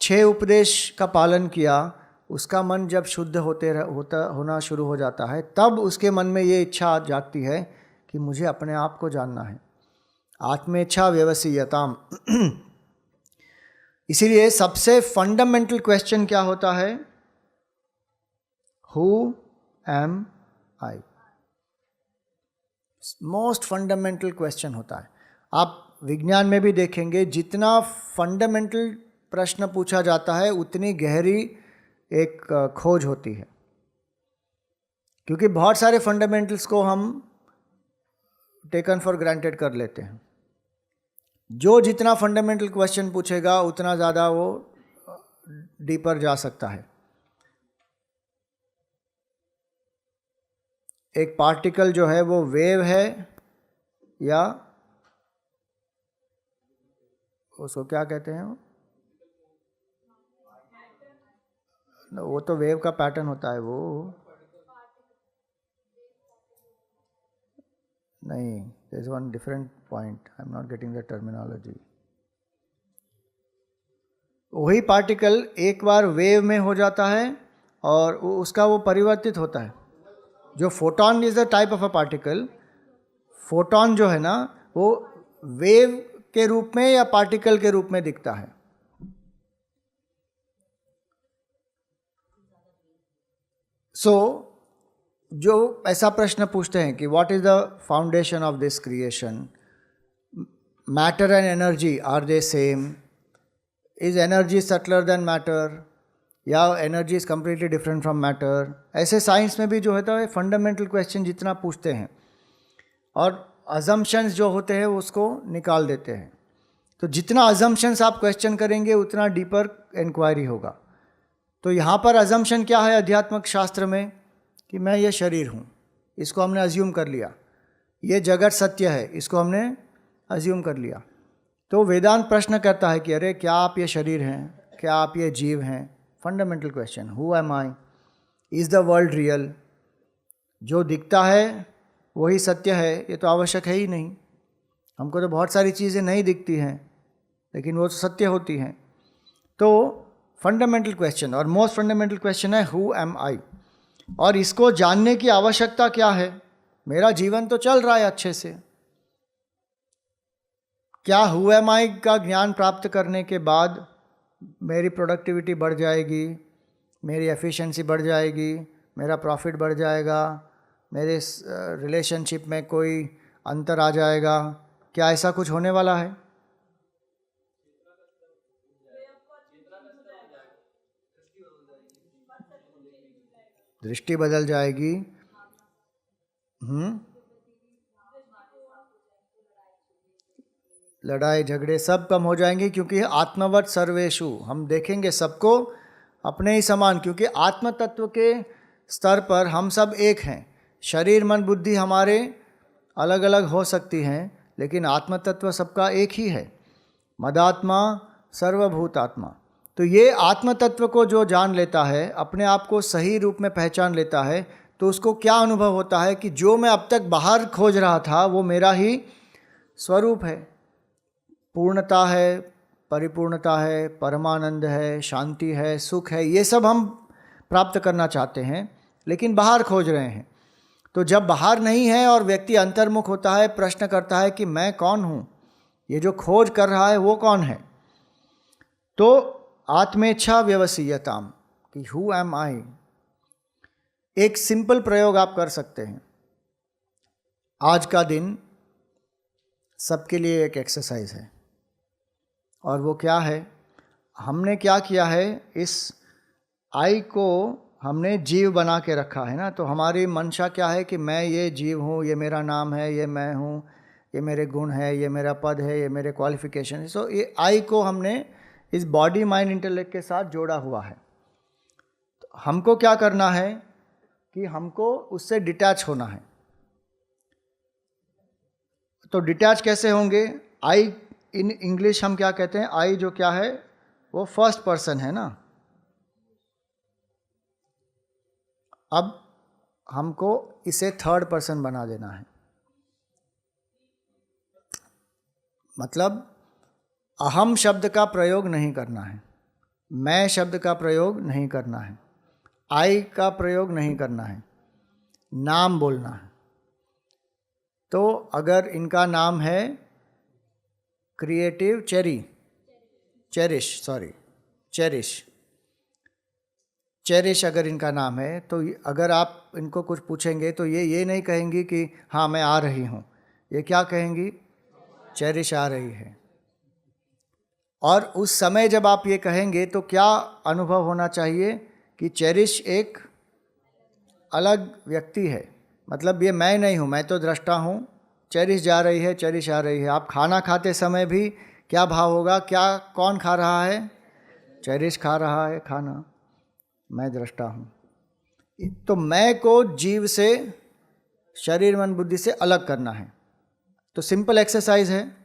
Speaker 1: 6 उपदेश का पालन किया, उसका मन जब शुद्ध होना शुरू हो जाता है, तब उसके मन में ये इच्छा जागती है कि मुझे अपने आप को जानना है। आत्मेच्छा व्यवसीयताम। इसीलिए सबसे फंडामेंटल क्वेश्चन क्या होता है? Who am I. Most fundamental question होता है। आप विज्ञान में भी देखेंगे, जितना फंडामेंटल प्रश्न पूछा जाता है उतनी गहरी एक खोज होती है। क्योंकि बहुत सारे फंडामेंटल्स को हम टेकन फॉर ग्रांटेड कर लेते हैं। जो जितना फंडामेंटल क्वेश्चन पूछेगा उतना ज़्यादा वो डीपर जा सकता है। एक पार्टिकल जो है वो वेव है या उसको क्या कहते हैं? वो तो वेव का पैटर्न होता है। वो नहीं, there is one different point, I am not getting the terminology. वही पार्टिकल एक बार वेव में हो जाता है और उसका वो परिवर्तित होता है। जो photon is the type of a particle. Photon जो है ना, वो वेव के रूप में या पार्टिकल के रूप में दिखता है। जो ऐसा प्रश्न पूछते हैं कि what is the foundation of this creation, matter and energy are they same, is energy subtler than matter, या energy is completely different from matter. ऐसे साइंस में भी जो होता है फंडामेंटल क्वेश्चन जितना पूछते हैं और अजम्पशंस जो होते हैं उसको निकाल देते हैं। तो जितना अजम्पशंस आप क्वेश्चन करेंगे उतना डीपर इंक्वायरी होगा। तो यहाँ पर अजम्पशन क्या है अध्यात्मक शास्त्र में? कि मैं ये शरीर हूँ, इसको हमने अज्यूम कर लिया। ये जगत सत्य है, इसको हमने अज्यूम कर लिया। तो वेदांत प्रश्न करता है कि अरे क्या आप ये शरीर हैं? क्या आप ये जीव हैं? Fundamental question, who am I? Is the world real? जो दिखता है वही सत्य है, ये तो आवश्यक है ही नहीं। हमको तो बहुत सारी चीज़ें नहीं दिखती हैं लेकिन वो तो सत्य होती हैं। तो फंडामेंटल क्वेश्चन और मोस्ट फंडामेंटल क्वेश्चन है हु एम आई। और इसको जानने की आवश्यकता क्या है? मेरा जीवन तो चल रहा है अच्छे से। क्या हु एम आई का ज्ञान प्राप्त करने के बाद मेरी प्रोडक्टिविटी बढ़ जाएगी, मेरी एफिशिएंसी बढ़ जाएगी, मेरा प्रॉफिट बढ़ जाएगा, मेरे रिलेशनशिप में कोई अंतर आ जाएगा? क्या ऐसा कुछ होने वाला है? दृष्टि बदल जाएगी। लड़ाई झगड़े सब कम हो जाएंगे, क्योंकि आत्मवत् सर्वेषु, हम देखेंगे सबको अपने ही समान। क्योंकि आत्म तत्व के स्तर पर हम सब एक हैं। शरीर मन बुद्धि हमारे अलग अलग हो सकती हैं, लेकिन आत्म तत्व सबका एक ही है। मदात्मा सर्वभूतात्मा। तो ये आत्म तत्व को जो जान लेता है, अपने आप को सही रूप में पहचान लेता है, तो उसको क्या अनुभव होता है कि जो मैं अब तक बाहर खोज रहा था वो मेरा ही स्वरूप है। पूर्णता है, परिपूर्णता है, परमानंद है, शांति है, सुख है, ये सब हम प्राप्त करना चाहते हैं लेकिन बाहर खोज रहे हैं। तो जब बाहर नहीं है और व्यक्ति अंतर्मुख होता है, प्रश्न करता है कि मैं कौन हूँ, ये जो खोज कर रहा है वो कौन है? तो आत्मेच्छा व्यवसीयताम, कि हु एम आई। एक सिंपल प्रयोग आप कर सकते हैं। आज का दिन सबके लिए एक एक्सरसाइज है। और वो क्या है? हमने क्या किया है, इस आई को हमने जीव बना के रखा है ना। तो हमारी मंशा क्या है कि मैं ये जीव हूँ, ये मेरा नाम है, ये मैं हूँ, ये मेरे गुण है, ये मेरा पद है, ये मेरे क्वालिफिकेशन है। सो ये आई को हमने इस बॉडी माइंड इंटेलेक्ट के साथ जोड़ा हुआ है। तो हमको क्या करना है कि हमको उससे डिटैच होना है। तो डिटैच कैसे होंगे? आई इन इंग्लिश हम क्या कहते हैं? आई जो क्या है वो फर्स्ट पर्सन है ना। अब हमको इसे थर्ड पर्सन बना देना है। मतलब अहम शब्द का प्रयोग नहीं करना है, मैं शब्द का प्रयोग नहीं करना है, आई का प्रयोग नहीं करना है, नाम बोलना है। तो अगर इनका नाम है क्रिएटिव चेरिश अगर इनका नाम है, तो अगर आप इनको कुछ पूछेंगे तो ये नहीं कहेंगी कि हाँ मैं आ रही हूँ। ये क्या कहेंगी? चेरिश आ रही है। और उस समय जब आप ये कहेंगे तो क्या अनुभव होना चाहिए कि चेरिश एक अलग व्यक्ति है। मतलब ये मैं नहीं हूँ, मैं तो दृष्टा हूँ, चेरिश जा रही है, चेरिश आ रही है। आप खाना खाते समय भी क्या भाव होगा? क्या कौन खा रहा है? चेरिश खा रहा है खाना, मैं दृष्टा हूँ। तो मैं को जीव से, शरीर मन बुद्धि से अलग करना है। तो सिंपल एक्सरसाइज है,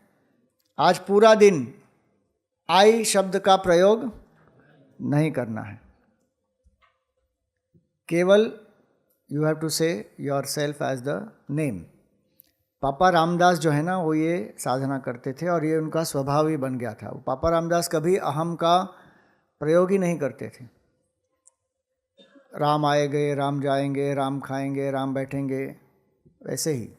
Speaker 1: आज पूरा दिन आई शब्द का प्रयोग नहीं करना है। केवल you have to say yourself as the name. पापा रामदास जो है ना, वो ये साधना करते थे और ये उनका स्वभाव ही बन गया था। वो पापा रामदास कभी अहम का प्रयोग ही नहीं करते थे। राम आएंगे, राम जाएंगे, राम खाएंगे, राम बैठेंगे, वैसे ही।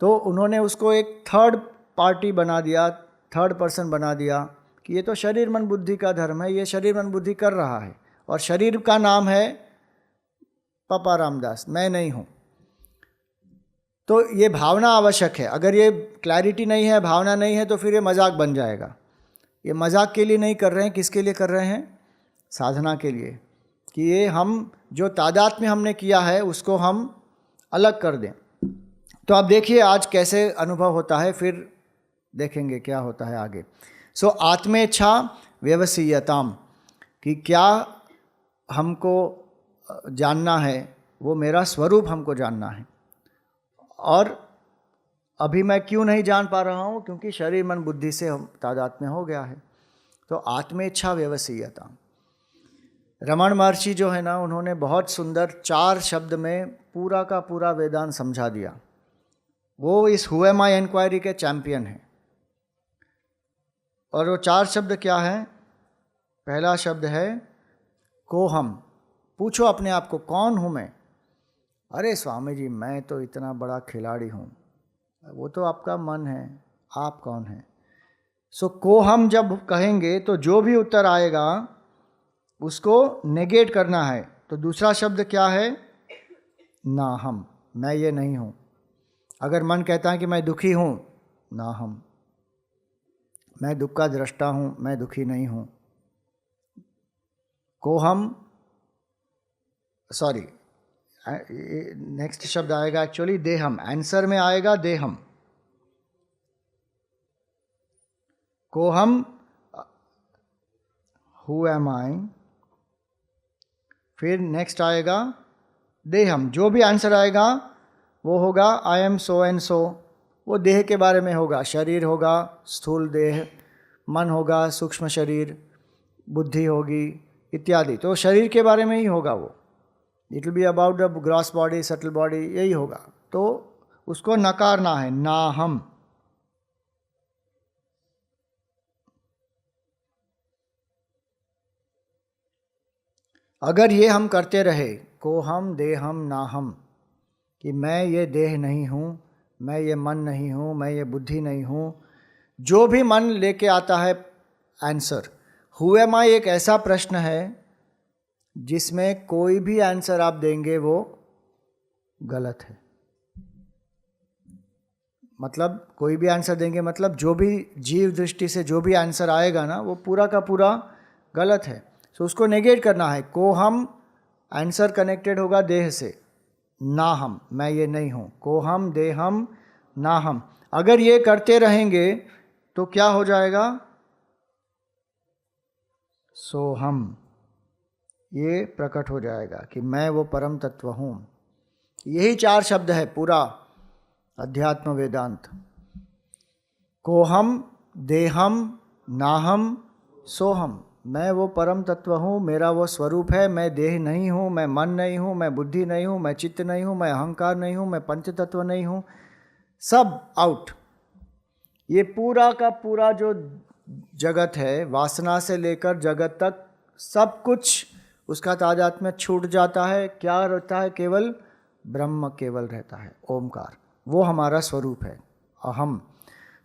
Speaker 1: तो उन्होंने उसको एक थर्ड पार्टी बना दिया, थर्ड पर्सन बना दिया कि ये तो शरीर मन बुद्धि का धर्म है, ये शरीर मन बुद्धि कर रहा है और शरीर का नाम है पापा रामदास, मैं नहीं हूँ। तो ये भावना आवश्यक है। अगर ये क्लैरिटी नहीं है, भावना नहीं है, तो फिर ये मजाक बन जाएगा। ये मजाक के लिए नहीं कर रहे हैं, किसके लिए कर रहे हैं? साधना के लिए, कि ये हम जो तादात्म्य हमने किया है उसको हम अलग कर दें। तो आप देखिए आज कैसे अनुभव होता है, फिर देखेंगे क्या होता है आगे। सो आत्मेच्छा व्यवसीयताम, कि क्या हमको जानना है, वो मेरा स्वरूप हमको जानना है। और अभी मैं क्यों नहीं जान पा रहा हूँ? क्योंकि शरीर मन बुद्धि से हम तादात्म्य हो गया है। तो आत्मेच्छा व्यवसीयता। रमण महर्षि जो है ना, उन्होंने बहुत सुंदर 4 शब्द में पूरा का पूरा वेदांत समझा दिया। वो इस हु एम आई इंक्वायरी के चैंपियन हैं। और वो 4 शब्द क्या हैं? पहला शब्द है कोहम। पूछो अपने आप को, कौन हूँ मैं? अरे स्वामी जी, मैं तो इतना बड़ा खिलाड़ी हूँ। वो तो आपका मन है, आप कौन हैं? सो कोहम जब कहेंगे तो जो भी उत्तर आएगा उसको नेगेट करना है। तो दूसरा शब्द क्या है? ना हम, मैं ये नहीं हूँ। अगर मन कहता है कि मैं दुखी हूँ, ना हम, मैं दुख का दृष्टा हूँ, मैं दुखी नहीं हूँ। कोहम, सॉरी, नेक्स्ट शब्द आएगा एक्चुअली देहम। आंसर में आएगा देहम। कोहम, हु एम आई, फिर नेक्स्ट आएगा देहम। जो भी आंसर आएगा वो होगा I am so and so. वो देह के बारे में होगा, शरीर होगा, स्थूल देह, मन होगा, सूक्ष्म शरीर, बुद्धि होगी इत्यादि। तो शरीर के बारे में ही होगा वो। It will be about the gross body, subtle body, यही होगा। तो उसको नकारना है, ना हम। अगर ये हम करते रहे, को हम, देहम, ना हम, कि मैं ये देह नहीं हूँ, मैं ये मन नहीं हूँ, मैं ये बुद्धि नहीं हूँ, जो भी मन लेके आता है आंसर। हु एम आई एक ऐसा प्रश्न है जिसमें कोई भी आंसर आप देंगे वो गलत है। मतलब कोई भी आंसर देंगे, मतलब जो भी जीव दृष्टि से जो भी आंसर आएगा ना वो पूरा का पूरा गलत है। सो उसको नेगेट करना है। को हम आंसर कनेक्टेड होगा देह से, ना हम, मैं ये नहीं हूँ। को हम, देहम, ना हम, अगर ये करते रहेंगे तो क्या हो जाएगा? सो हम, ये प्रकट हो जाएगा कि मैं वो परम तत्व हूँ। यही 4 शब्द है पूरा अध्यात्म वेदांत। कोहम, देहम, नाहम, सोहम, मैं वो परम तत्व हूँ, मेरा वो स्वरूप है। मैं देह नहीं हूँ, मैं मन नहीं हूँ, मैं बुद्धि नहीं हूँ, मैं चित्त नहीं हूँ, मैं अहंकार नहीं हूँ, मैं पंच तत्व नहीं हूँ, सब आउट। ये पूरा का पूरा जो जगत है, वासना से लेकर जगत तक, सब कुछ उसका तादात्म्य छूट जाता है। क्या रहता है? केवल ब्रह्म केवल रहता है, ओमकार, वो हमारा स्वरूप है, अहम।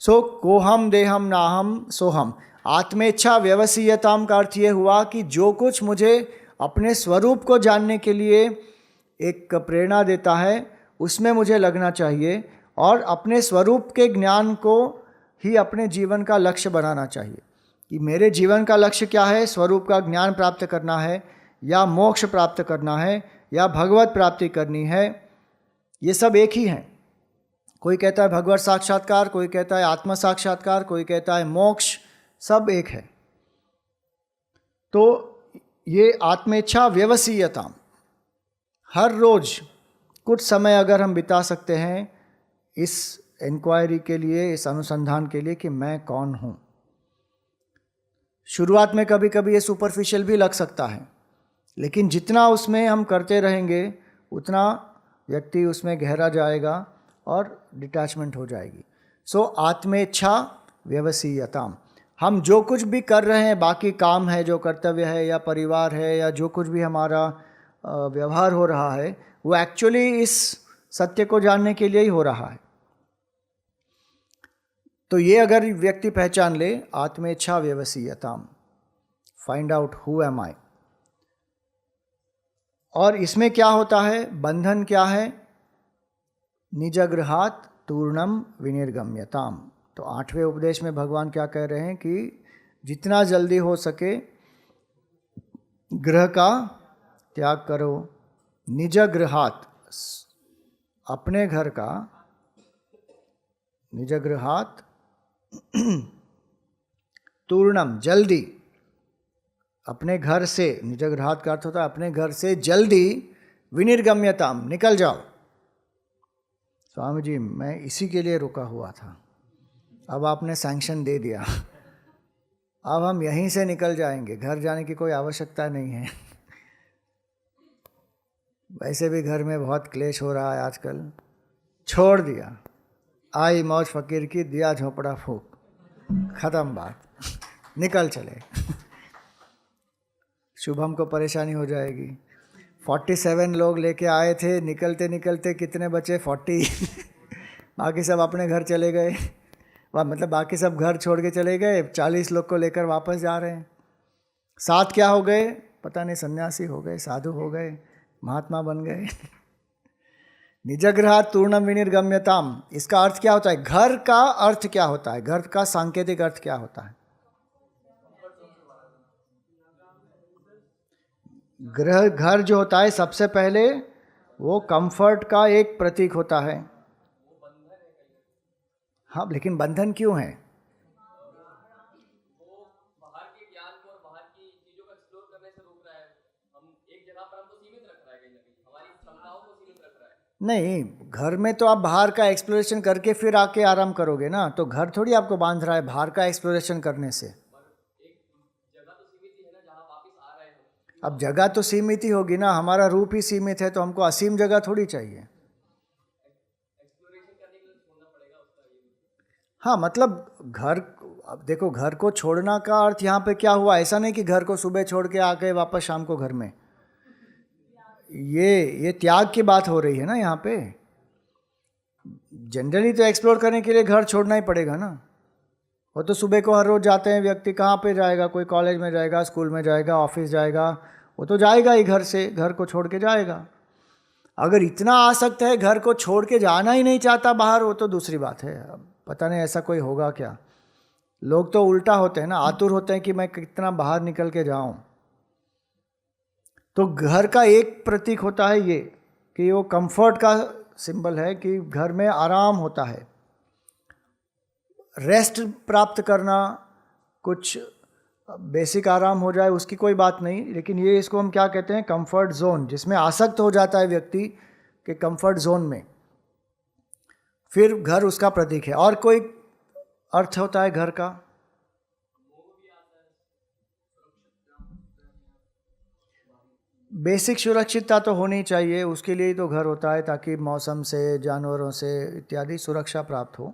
Speaker 1: सो कोहम, देहम, नाहम, सोहम। आत्मेच्छा व्यवसीयताम का अर्थ ये हुआ कि जो कुछ मुझे अपने स्वरूप को जानने के लिए एक प्रेरणा देता है उसमें मुझे लगना चाहिए, और अपने स्वरूप के ज्ञान को ही अपने जीवन का लक्ष्य बनाना चाहिए। कि मेरे जीवन का लक्ष्य क्या है? स्वरूप का ज्ञान प्राप्त करना है, या मोक्ष प्राप्त करना है, या भगवत प्राप्ति करनी है। ये सब एक ही हैं। कोई कहता है भगवत साक्षात्कार, कोई कहता है आत्म साक्षात्कार, कोई कहता है मोक्ष, सब एक है। तो ये आत्मेच्छा व्यवसीयता, हर रोज कुछ समय अगर हम बिता सकते हैं इस इंक्वायरी के लिए, इस अनुसंधान के लिए कि मैं कौन हूँ। शुरुआत में कभी कभी ये सुपरफिशियल भी लग सकता है, लेकिन जितना उसमें हम करते रहेंगे उतना व्यक्ति उसमें गहरा जाएगा और डिटैचमेंट हो जाएगी। सो आत्मेच्छा व्यवसीयताम, हम जो कुछ भी कर रहे हैं, बाकी काम है, जो कर्तव्य है, या परिवार है, या जो कुछ भी हमारा व्यवहार हो रहा है, वो एक्चुअली इस सत्य को जानने के लिए ही हो रहा है। तो ये अगर व्यक्ति पहचान ले, आत्मेच्छा व्यवसीयताम, फाइंड आउट हु एम आई। और इसमें क्या होता है? बंधन क्या है? निजगृहात् तूर्णम विनिर्गम्यताम। तो 8वें उपदेश में भगवान क्या कह रहे हैं कि जितना जल्दी हो सके गृह का त्याग करो। निजगृहात्, अपने घर का, निजगृहात् तूर्णम, जल्दी, अपने घर से, निजगृहात् का अर्थ होता है अपने घर से जल्दी, विनिर्गम्यताम, निकल जाओ। स्वामी जी मैं इसी के लिए रुका हुआ था, अब आपने सैंक्शन दे दिया, अब हम यहीं से निकल जाएंगे, घर जाने की कोई आवश्यकता नहीं है। वैसे भी घर में बहुत क्लेश हो रहा है आजकल, छोड़ दिया, आई मौज फकीर की, दिया झोपड़ा फूक, खत्म बात, निकल चले। शुभम को परेशानी हो जाएगी। 47 लोग लेके आए थे, निकलते निकलते कितने बचे? 40। बाकी सब अपने घर चले गए, मतलब बाकी सब घर छोड़ के चले गए, 40 लोग को लेकर वापस जा रहे हैं। 7 क्या हो गए पता नहीं, सन्यासी हो गए, साधु हो गए, महात्मा बन गए। निजगृहात् तूर्णम विनिर्गम्यताम, इसका अर्थ क्या होता है? घर का अर्थ क्या होता है? घर का सांकेतिक अर्थ क्या होता है? गृह, घर जो होता है सबसे पहले वो कंफर्ट का एक प्रतीक होता है। हाँ, लेकिन बंधन क्यों है? नहीं, घर में तो आप बाहर का एक्सप्लोरेशन करके फिर आके आराम करोगे ना, तो घर थोड़ी आपको बांध रहा है बाहर का एक्सप्लोरेशन करने से। अब जगह तो सीमित ही होगी ना, हमारा रूप ही सीमित है, तो हमको असीम जगह थोड़ी चाहिए। हाँ, मतलब घर, अब देखो घर को छोड़ना का अर्थ यहाँ पे क्या हुआ? ऐसा नहीं कि घर को सुबह छोड़ के आ गए वापस शाम को घर में, ये त्याग की बात हो रही है ना यहाँ पे। जनरली तो एक्सप्लोर करने के लिए घर छोड़ना ही पड़ेगा ना। वो तो सुबह को हर रोज जाते हैं व्यक्ति, कहाँ पे जाएगा? कोई कॉलेज में जाएगा, स्कूल में जाएगा, ऑफिस जाएगा, वो तो जाएगा ही घर से, घर को छोड़ के जाएगा। अगर इतना आसक्त है, घर को छोड़ के जाना ही नहीं चाहता बाहर, वो तो दूसरी बात है। अब पता नहीं ऐसा कोई होगा क्या। लोग तो उल्टा होते हैं ना, आतुर होते हैं कि मैं कितना बाहर निकल के जाऊं। तो घर का एक प्रतीक होता है ये कि वो कंफर्ट का सिंबल है, कि घर में आराम होता है, रेस्ट प्राप्त करना, कुछ बेसिक आराम हो जाए उसकी कोई बात नहीं, लेकिन ये इसको हम क्या कहते हैं, कंफर्ट जोन, जिसमें आसक्त हो जाता है व्यक्ति के कंफर्ट जोन में, फिर घर उसका प्रतीक है। और कोई अर्थ होता है घर का? बेसिक सुरक्षितता तो होनी चाहिए, उसके लिए ही तो घर होता है, ताकि मौसम से, जानवरों से इत्यादि सुरक्षा प्राप्त हो।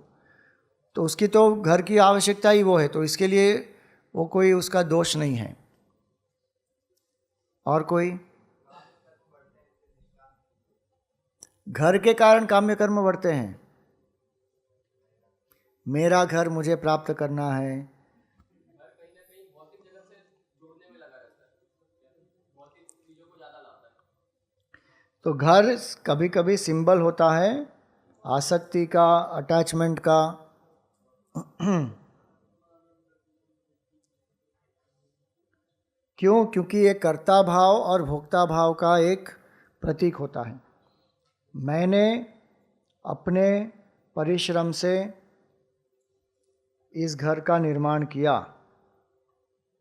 Speaker 1: तो उसकी तो घर की आवश्यकता ही वो है, तो इसके लिए वो कोई उसका दोष नहीं है। और कोई? घर के कारण काम्य कर्म बढ़ते हैं। मेरा घर मुझे प्राप्त करना है। तो घर कभी कभी सिंबल होता है आसक्ति का, अटैचमेंट का। क्यों? क्योंकि ये कर्ता भाव और भोक्ता भाव का एक प्रतीक होता है। मैंने अपने परिश्रम से इस घर का निर्माण किया।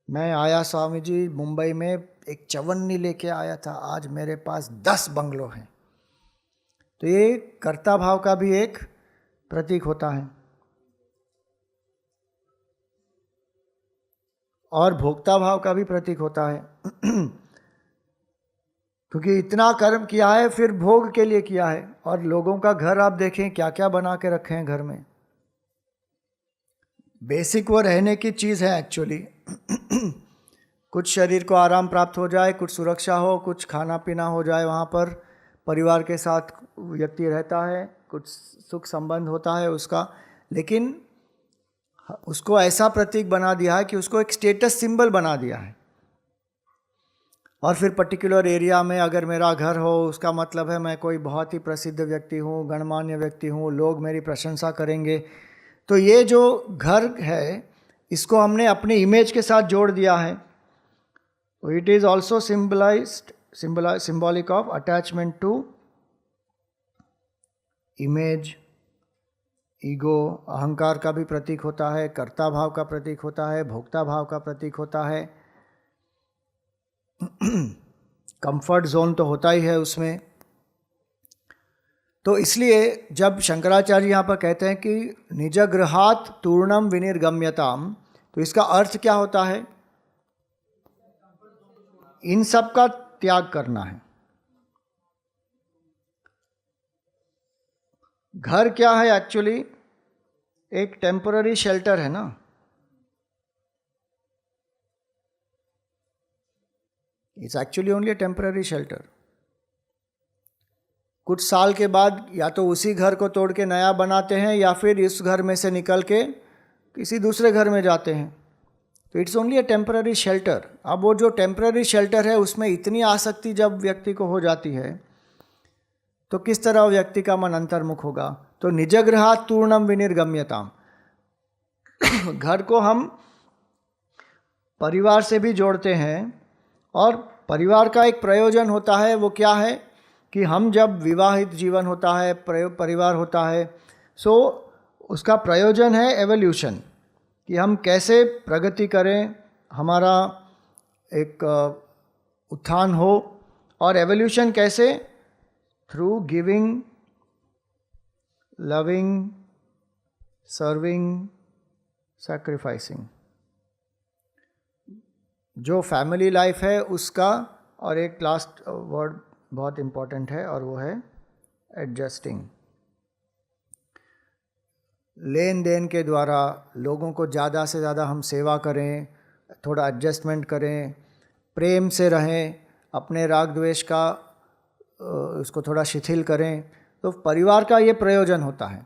Speaker 1: मैं आया स्वामी जी मुंबई में, एक चवन्नी लेके आया था, आज मेरे पास 10 बंगलों हैं। तो ये कर्ता भाव का भी एक प्रतीक होता है। और भोक्ता भाव का भी प्रतीक होता है। क्योंकि इतना कर्म किया है, फिर भोग के लिए किया है। और लोगों का घर आप देखें क्या क्या बना के रखे हैं घर में। बेसिक वो रहने की चीज़ है एक्चुअली। कुछ शरीर को आराम प्राप्त हो जाए, कुछ सुरक्षा हो, कुछ खाना पीना हो जाए, वहाँ पर परिवार के साथ व्यक्ति रहता है, कुछ सुख संबंध होता है उसका, लेकिन उसको ऐसा प्रतीक बना दिया है कि उसको एक स्टेटस सिंबल बना दिया है। और फिर पर्टिकुलर एरिया में अगर मेरा घर हो, उसका मतलब है मैं कोई बहुत ही प्रसिद्ध व्यक्ति हूँ, गणमान्य व्यक्ति हूँ, लोग मेरी प्रशंसा करेंगे। तो ये जो घर है, इसको हमने अपने इमेज के साथ जोड़ दिया है। तो it is also symbolic of attachment to image, ego, अहंकार का भी प्रतीक होता है, कर्ता भाव का प्रतीक होता है, भोक्ता भाव का प्रतीक होता है। कंफर्ट जोन तो होता ही है उसमें। तो इसलिए जब शंकराचार्य यहाँ पर कहते हैं कि निजगृहात् तूर्णम विनिर्गम्यताम, तो इसका अर्थ क्या होता है? इन सब का त्याग करना है। घर क्या है एक्चुअली? एक टेम्पररी शेल्टर है ना। It's actually only a temporary shelter. कुछ साल के बाद या तो उसी घर को तोड़ के नया बनाते हैं, या फिर इस घर में से निकल के किसी दूसरे घर में जाते हैं। तो it's only a temporary shelter. अब वो जो टेम्पररी शेल्टर है, उसमें इतनी आसक्ति जब व्यक्ति को हो जाती है, तो किस तरह व्यक्ति का मन अंतर्मुख होगा। तो निजगृहात् तूर्णम विनिर्गम्यताम, घर को हम परिवार से भी जोड़ते हैं, और परिवार का एक प्रयोजन होता है। वो क्या है कि हम जब विवाहित जीवन होता है, परिवार होता है, सो उसका प्रयोजन है एवोल्यूशन, कि हम कैसे प्रगति करें, हमारा एक उत्थान हो। और एवोल्यूशन कैसे? Through giving, loving, serving, sacrificing. जो फैमिली लाइफ है उसका। और एक लास्ट वर्ड बहुत इम्पॉर्टेंट है, और वो है एडजस्टिंग। लेन देन के द्वारा लोगों को ज़्यादा से ज़्यादा हम सेवा करें, थोड़ा एडजस्टमेंट करें, प्रेम से रहें, अपने राग द्वेष का उसको थोड़ा शिथिल करें। तो परिवार का ये प्रयोजन होता है।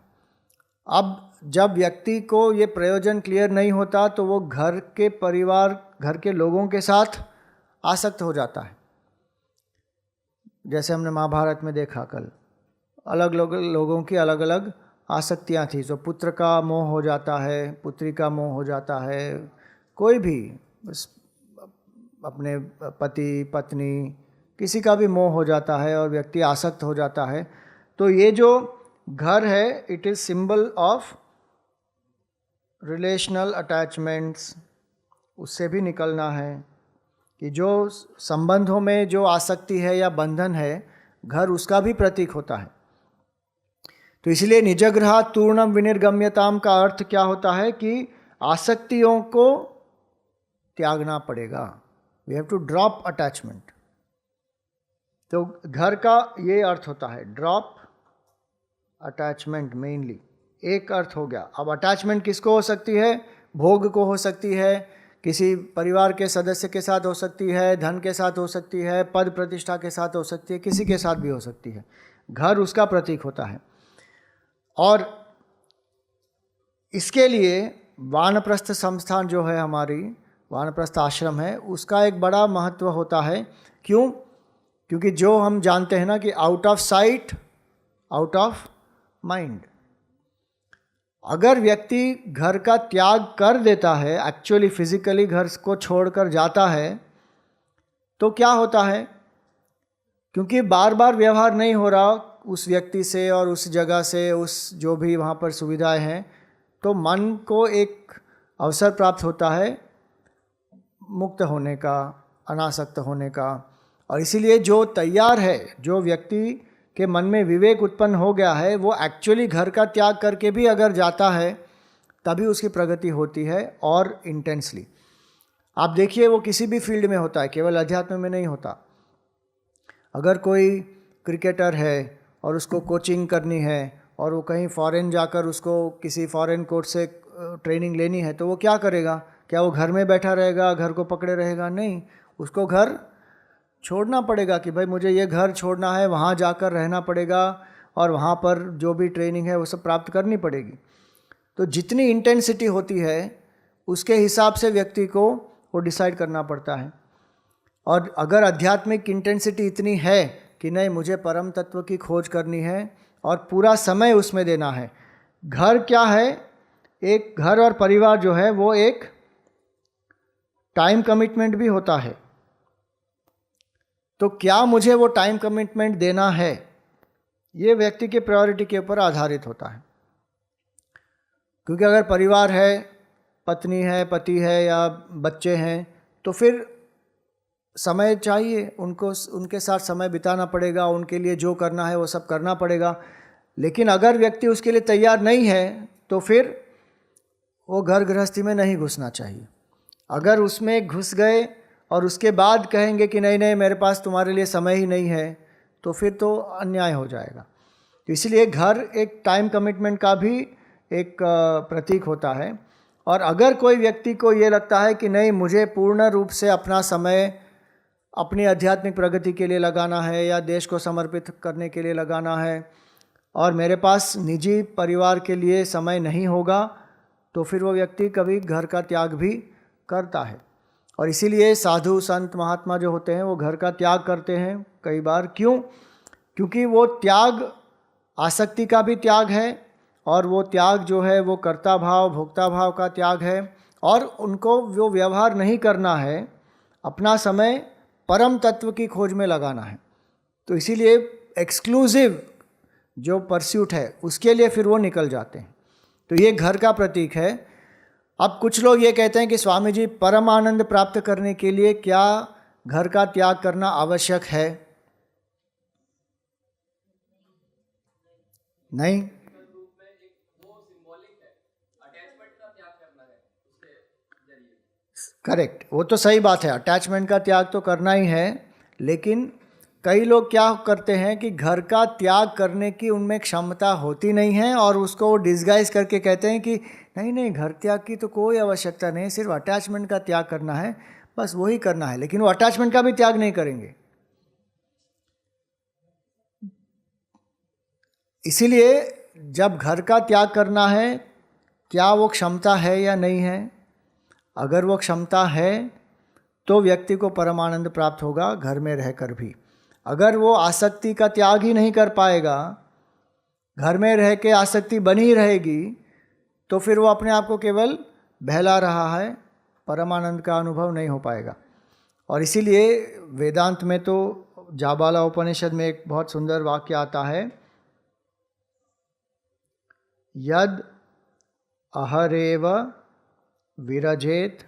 Speaker 1: अब जब व्यक्ति को ये प्रयोजन क्लियर नहीं होता, तो वो घर के परिवार, घर के लोगों के साथ आसक्त हो जाता है। जैसे हमने महाभारत में देखा कल, अलग लोगों की अलग अलग आसक्तियाँ थी। तो पुत्र का मोह हो जाता है, पुत्री का मोह हो जाता है, कोई भी अपने पति पत्नी किसी का भी मोह हो जाता है और व्यक्ति आसक्त हो जाता है। तो ये जो घर है, it is symbol of relational attachments. उससे भी निकलना है कि जो संबंधों में जो आसक्ति है या बंधन है, घर उसका भी प्रतीक होता है। तो इसलिए निजग्रहा तूर्णम विनिर्गम्यताम का अर्थ क्या होता है कि आसक्तियों को त्यागना पड़ेगा। We have to drop attachment. तो घर का ये अर्थ होता है, ड्रॉप अटैचमेंट मेनली। एक अर्थ हो गया। अब अटैचमेंट किसको हो सकती है? भोग को हो सकती है, किसी परिवार के सदस्य के साथ हो सकती है, धन के साथ हो सकती है, पद प्रतिष्ठा के साथ हो सकती है, किसी के साथ भी हो सकती है। घर उसका प्रतीक होता है। और इसके लिए वानप्रस्थ संस्थान जो है, हमारी वानप्रस्थ आश्रम है, उसका एक बड़ा महत्व होता है। क्यों? क्योंकि जो हम जानते हैं ना कि out of sight out of mind. अगर व्यक्ति घर का त्याग कर देता है, एक्चुअली फिजिकली घर को छोड़कर जाता है, तो क्या होता है? क्योंकि बार बार व्यवहार नहीं हो रहा उस व्यक्ति से और उस जगह से, उस जो भी वहाँ पर सुविधाएं हैं, तो मन को एक अवसर प्राप्त होता है मुक्त होने का, अनासक्त होने का। और इसीलिए जो तैयार है, जो व्यक्ति के मन में विवेक उत्पन्न हो गया है, वो एक्चुअली घर का त्याग करके भी अगर जाता है, तभी उसकी प्रगति होती है और इंटेंसली। आप देखिए, वो किसी भी फील्ड में होता है, केवल अध्यात्म में नहीं होता। अगर कोई क्रिकेटर है और उसको कोचिंग करनी है और वो कहीं फॉरेन जाकर उसको किसी फॉरेन कोच से ट्रेनिंग लेनी है, तो वो क्या करेगा? क्या वो घर में बैठा रहेगा, घर को पकड़े रहेगा? नहीं, उसको घर छोड़ना पड़ेगा कि भाई मुझे ये घर छोड़ना है, वहाँ जाकर रहना पड़ेगा और वहाँ पर जो भी ट्रेनिंग है वो सब प्राप्त करनी पड़ेगी। तो जितनी इंटेंसिटी होती है उसके हिसाब से व्यक्ति को वो डिसाइड करना पड़ता है। और अगर आध्यात्मिक इंटेंसिटी इतनी है कि नहीं, मुझे परम तत्व की खोज करनी है और पूरा समय उसमें देना है। घर क्या है? एक घर और परिवार जो है वो एक टाइम कमिटमेंट भी होता है। तो क्या मुझे वो टाइम कमिटमेंट देना है, ये व्यक्ति के प्रायोरिटी के ऊपर आधारित होता है। क्योंकि अगर परिवार है, पत्नी है, पति है या बच्चे हैं, तो फिर समय चाहिए उनको, उनके साथ समय बिताना पड़ेगा, उनके लिए जो करना है वो सब करना पड़ेगा। लेकिन अगर व्यक्ति उसके लिए तैयार नहीं है, तो फिर वो घर गृहस्थी में नहीं घुसना चाहिए। अगर उसमें घुस गए और उसके बाद कहेंगे कि नहीं नहीं मेरे पास तुम्हारे लिए समय ही नहीं है, तो फिर तो अन्याय हो जाएगा। तो इसलिए घर एक टाइम कमिटमेंट का भी एक प्रतीक होता है। और अगर कोई व्यक्ति को ये लगता है कि नहीं, मुझे पूर्ण रूप से अपना समय अपनी आध्यात्मिक प्रगति के लिए लगाना है या देश को समर्पित करने के लिए लगाना है और मेरे पास निजी परिवार के लिए समय नहीं होगा, तो फिर वो व्यक्ति कभी घर का त्याग भी करता है। और इसीलिए साधु संत महात्मा जो होते हैं वो घर का त्याग करते हैं कई बार। क्यों? क्योंकि वो त्याग आसक्ति का भी त्याग है और वो त्याग जो है वो कर्ता भाव भोक्ता भाव का त्याग है। और उनको वो व्यवहार नहीं करना है, अपना समय परम तत्व की खोज में लगाना है। तो इसीलिए एक्सक्लूसिव जो परस्यूट है उसके लिए फिर वो निकल जाते हैं। तो ये घर का प्रतीक है। अब कुछ लोग ये कहते हैं कि स्वामी जी, परम आनंद प्राप्त करने के लिए क्या घर का त्याग करना आवश्यक है? नहीं, करेक्ट, वो तो सही बात है, अटैचमेंट का त्याग तो करना ही है। लेकिन कई लोग क्या करते हैं कि घर का त्याग करने की उनमें क्षमता होती नहीं है और उसको वो डिस्गाइज करके कहते हैं कि नहीं नहीं, घर त्याग की तो कोई आवश्यकता नहीं, सिर्फ अटैचमेंट का त्याग करना है, बस वही करना है। लेकिन वो अटैचमेंट का भी त्याग नहीं करेंगे। इसीलिए जब घर का त्याग करना है, क्या वो क्षमता है या नहीं है? अगर वो क्षमता है तो व्यक्ति को परमानंद प्राप्त होगा घर में रहकर भी। अगर वो आसक्ति का त्याग ही नहीं कर पाएगा, घर में रह के आसक्ति बनी रहेगी, तो फिर वो अपने आप को केवल बहला रहा है, परमानंद का अनुभव नहीं हो पाएगा। और इसीलिए वेदांत में तो जाबाला उपनिषद में एक बहुत सुंदर वाक्य आता है, यद अहरेव विरजेत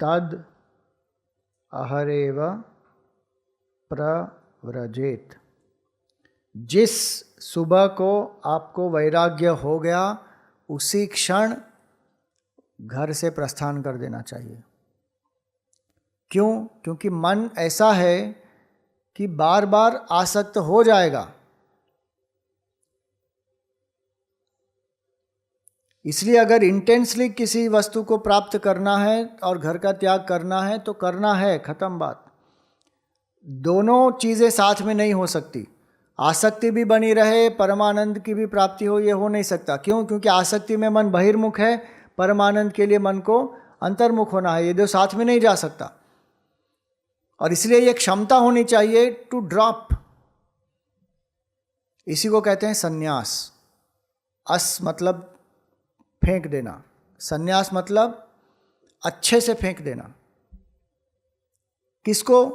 Speaker 1: तद अहरेव प्रव्रजेत। जिस सुबह को आपको वैराग्य हो गया, उसी क्षण घर से प्रस्थान कर देना चाहिए। क्यों? क्योंकि मन ऐसा है कि बार बार आसक्त हो जाएगा। इसलिए अगर इंटेंसली किसी वस्तु को प्राप्त करना है और घर का त्याग करना है तो करना है, खत्म बात। दोनों चीज़ें साथ में नहीं हो सकती। आसक्ति भी बनी रहे, परमानंद की भी प्राप्ति हो, ये हो नहीं सकता। क्यों? क्योंकि आसक्ति में मन बहिर्मुख है, परमानंद के लिए मन को अंतर्मुख होना है। ये दो साथ में नहीं जा सकता। और इसलिए ये क्षमता होनी चाहिए टू ड्रॉप। इसी को कहते हैं संन्यास। अस मतलब फेंक देना, संन्यास मतलब अच्छे से फेंक देना। किसको?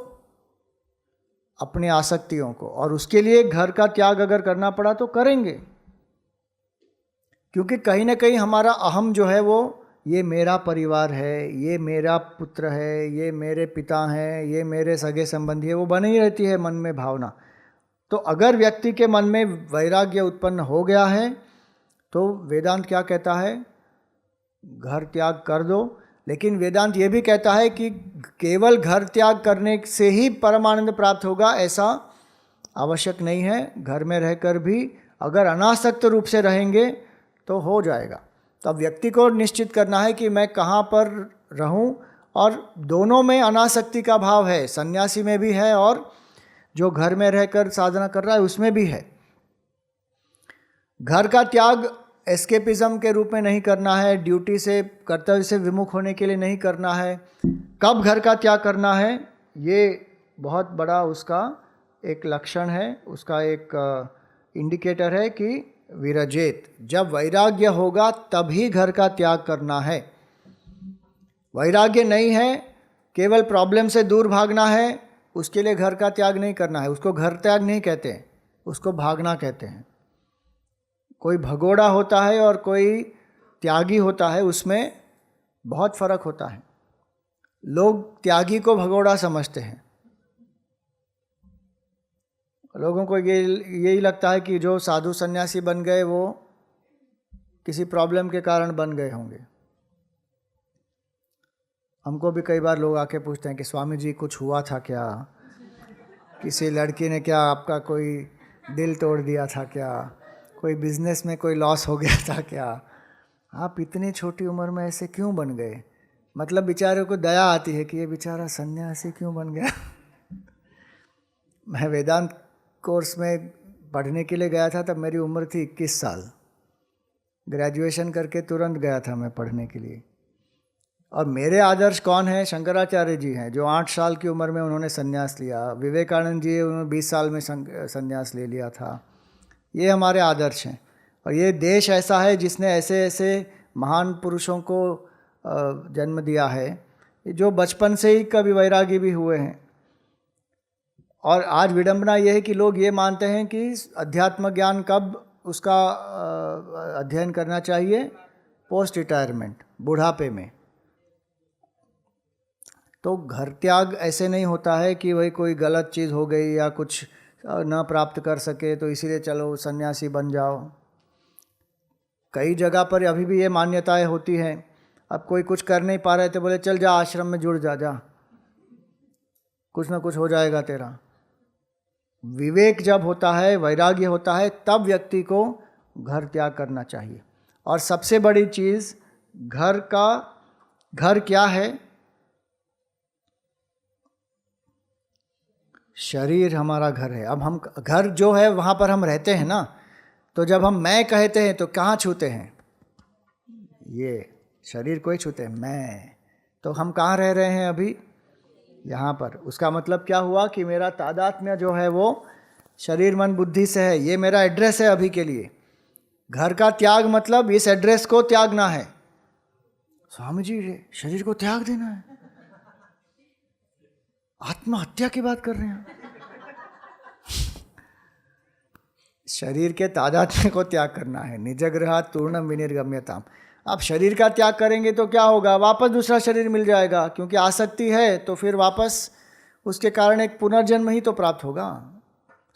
Speaker 1: अपनी आसक्तियों को। और उसके लिए घर का त्याग अगर करना पड़ा तो करेंगे, क्योंकि कहीं ना कहीं हमारा अहम जो है वो, ये मेरा परिवार है, ये मेरा पुत्र है, ये मेरे पिता हैं, ये मेरे सगे संबंधी है, वो बनी रहती है मन में भावना। तो अगर व्यक्ति के मन में वैराग्य उत्पन्न हो गया है तो वेदांत क्या कहता है? घर त्याग कर दो। लेकिन वेदांत ये भी कहता है कि केवल घर त्याग करने से ही परमानंद प्राप्त होगा, ऐसा आवश्यक नहीं है। घर में रहकर भी अगर अनासक्त रूप से रहेंगे तो हो जाएगा। तो अब व्यक्ति को निश्चित करना है कि मैं कहाँ पर रहूं, और दोनों में अनासक्ति का भाव है, सन्यासी में भी है और जो घर में रहकर साधना कर रहा है उसमें भी है। घर का त्याग एस्केपिज्म के रूप में नहीं करना है, ड्यूटी से, कर्तव्य से विमुख होने के लिए नहीं करना है। कब घर का त्याग करना है, ये बहुत बड़ा उसका एक लक्षण है, उसका एक इंडिकेटर है कि विरजेत, जब वैराग्य होगा तभी घर का त्याग करना है। वैराग्य नहीं है, केवल प्रॉब्लम से दूर भागना है, उसके लिए घर का त्याग नहीं करना है। उसको घर त्याग नहीं कहते, उसको भागना कहते हैं। कोई भगोड़ा होता है और कोई त्यागी होता है, उसमें बहुत फर्क होता है। लोग त्यागी को भगोड़ा समझते हैं। लोगों को यही लगता है कि जो साधु सन्यासी बन गए वो किसी प्रॉब्लम के कारण बन गए होंगे। हमको भी कई बार लोग आके पूछते हैं कि स्वामी जी कुछ हुआ था क्या, किसी लड़की ने क्या आपका कोई दिल तोड़ दिया था क्या, कोई बिजनेस में कोई लॉस हो गया था क्या, आप इतनी छोटी उम्र में ऐसे क्यों बन गए। मतलब बेचारे को दया आती है कि ये बेचारा सन्यासी क्यों बन गया। मैं वेदांत कोर्स में पढ़ने के लिए गया था, तब मेरी उम्र थी 21 साल। ग्रेजुएशन करके तुरंत गया था मैं पढ़ने के लिए। और मेरे आदर्श कौन है? शंकराचार्य जी हैं, जो 8 साल की उम्र में उन्होंने संन्यास लिया। विवेकानंद जी, उन्होंने 20 साल में संन्यास ले लिया था। ये हमारे आदर्श हैं। और ये देश ऐसा है जिसने ऐसे ऐसे महान पुरुषों को जन्म दिया है, जो बचपन से ही कभी वैरागी भी हुए हैं। और आज विडंबना यह है कि लोग ये मानते हैं कि अध्यात्म ज्ञान कब उसका अध्ययन करना चाहिए? पोस्ट रिटायरमेंट, बुढ़ापे में। तो घर त्याग ऐसे नहीं होता है कि वही कोई गलत चीज़ हो गई या कुछ न प्राप्त कर सके तो इसीलिए चलो सन्यासी बन जाओ। कई जगह पर अभी भी ये मान्यताएं होती हैं। अब कोई कुछ कर नहीं पा रहे थे, बोले चल जा आश्रम में जुड़ जा, कुछ ना कुछ हो जाएगा तेरा। विवेक जब होता है, वैराग्य होता है, तब व्यक्ति को घर त्याग करना चाहिए। और सबसे बड़ी चीज़ घर क्या है? शरीर हमारा घर है। अब हम घर जो है वहाँ पर हम रहते हैं ना, तो जब हम मैं कहते हैं तो कहाँ छूते हैं? ये शरीर को ही छूते हैं। मैं तो हम कहाँ रह रहे हैं अभी? यहाँ पर उसका मतलब क्या हुआ कि मेरा तादात्म्य जो है वो शरीर मन बुद्धि से है। ये मेरा एड्रेस है अभी के लिए। घर का त्याग मतलब इस एड्रेस को त्यागना है। स्वामी जी शरीर को त्याग देना है, आत्महत्या की बात कर रहे हैं। शरीर के तादात्म्य को त्याग करना है। निजग्रहात् तूर्णम विनिर्गम्यताम। आप शरीर का त्याग करेंगे तो क्या होगा, वापस दूसरा शरीर मिल जाएगा, क्योंकि आसक्ति है तो फिर वापस उसके कारण एक पुनर्जन्म ही तो प्राप्त होगा।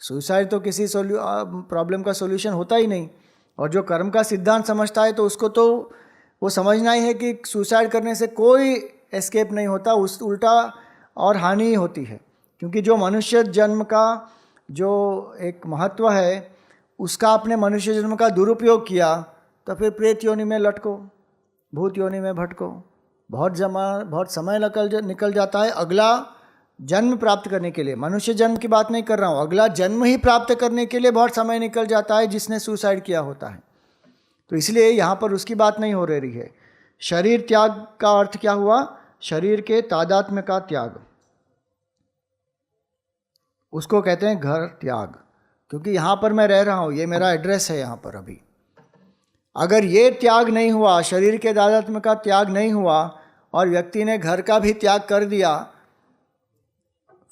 Speaker 1: सुसाइड तो किसी प्रॉब्लम का सॉल्यूशन होता ही नहीं। और जो कर्म का सिद्धांत समझता है तो उसको तो वो समझना ही है कि सुसाइड करने से कोई एस्केप नहीं होता, उस उल्टा और हानि ही होती है। क्योंकि जो मनुष्य जन्म का जो एक महत्व है उसका आपने मनुष्य जन्म का दुरुपयोग किया तो फिर प्रेत योनि में लटको, भूत योनि में भटको, बहुत समय निकल जाता है अगला जन्म प्राप्त करने के लिए। मनुष्य जन्म की बात नहीं कर रहा हूँ, अगला जन्म ही प्राप्त करने के लिए बहुत समय निकल जाता है जिसने सुसाइड किया होता है। तो इसलिए यहाँ पर उसकी बात नहीं हो रही है। शरीर त्याग का अर्थ क्या हुआ, शरीर के तादात्म्य का त्याग, उसको कहते हैं घर त्याग। क्योंकि यहाँ पर मैं रह रहा हूँ, ये मेरा एड्रेस है यहाँ पर अभी। अगर ये त्याग नहीं हुआ, शरीर के तादात्म्य का त्याग नहीं हुआ और व्यक्ति ने घर का भी त्याग कर दिया,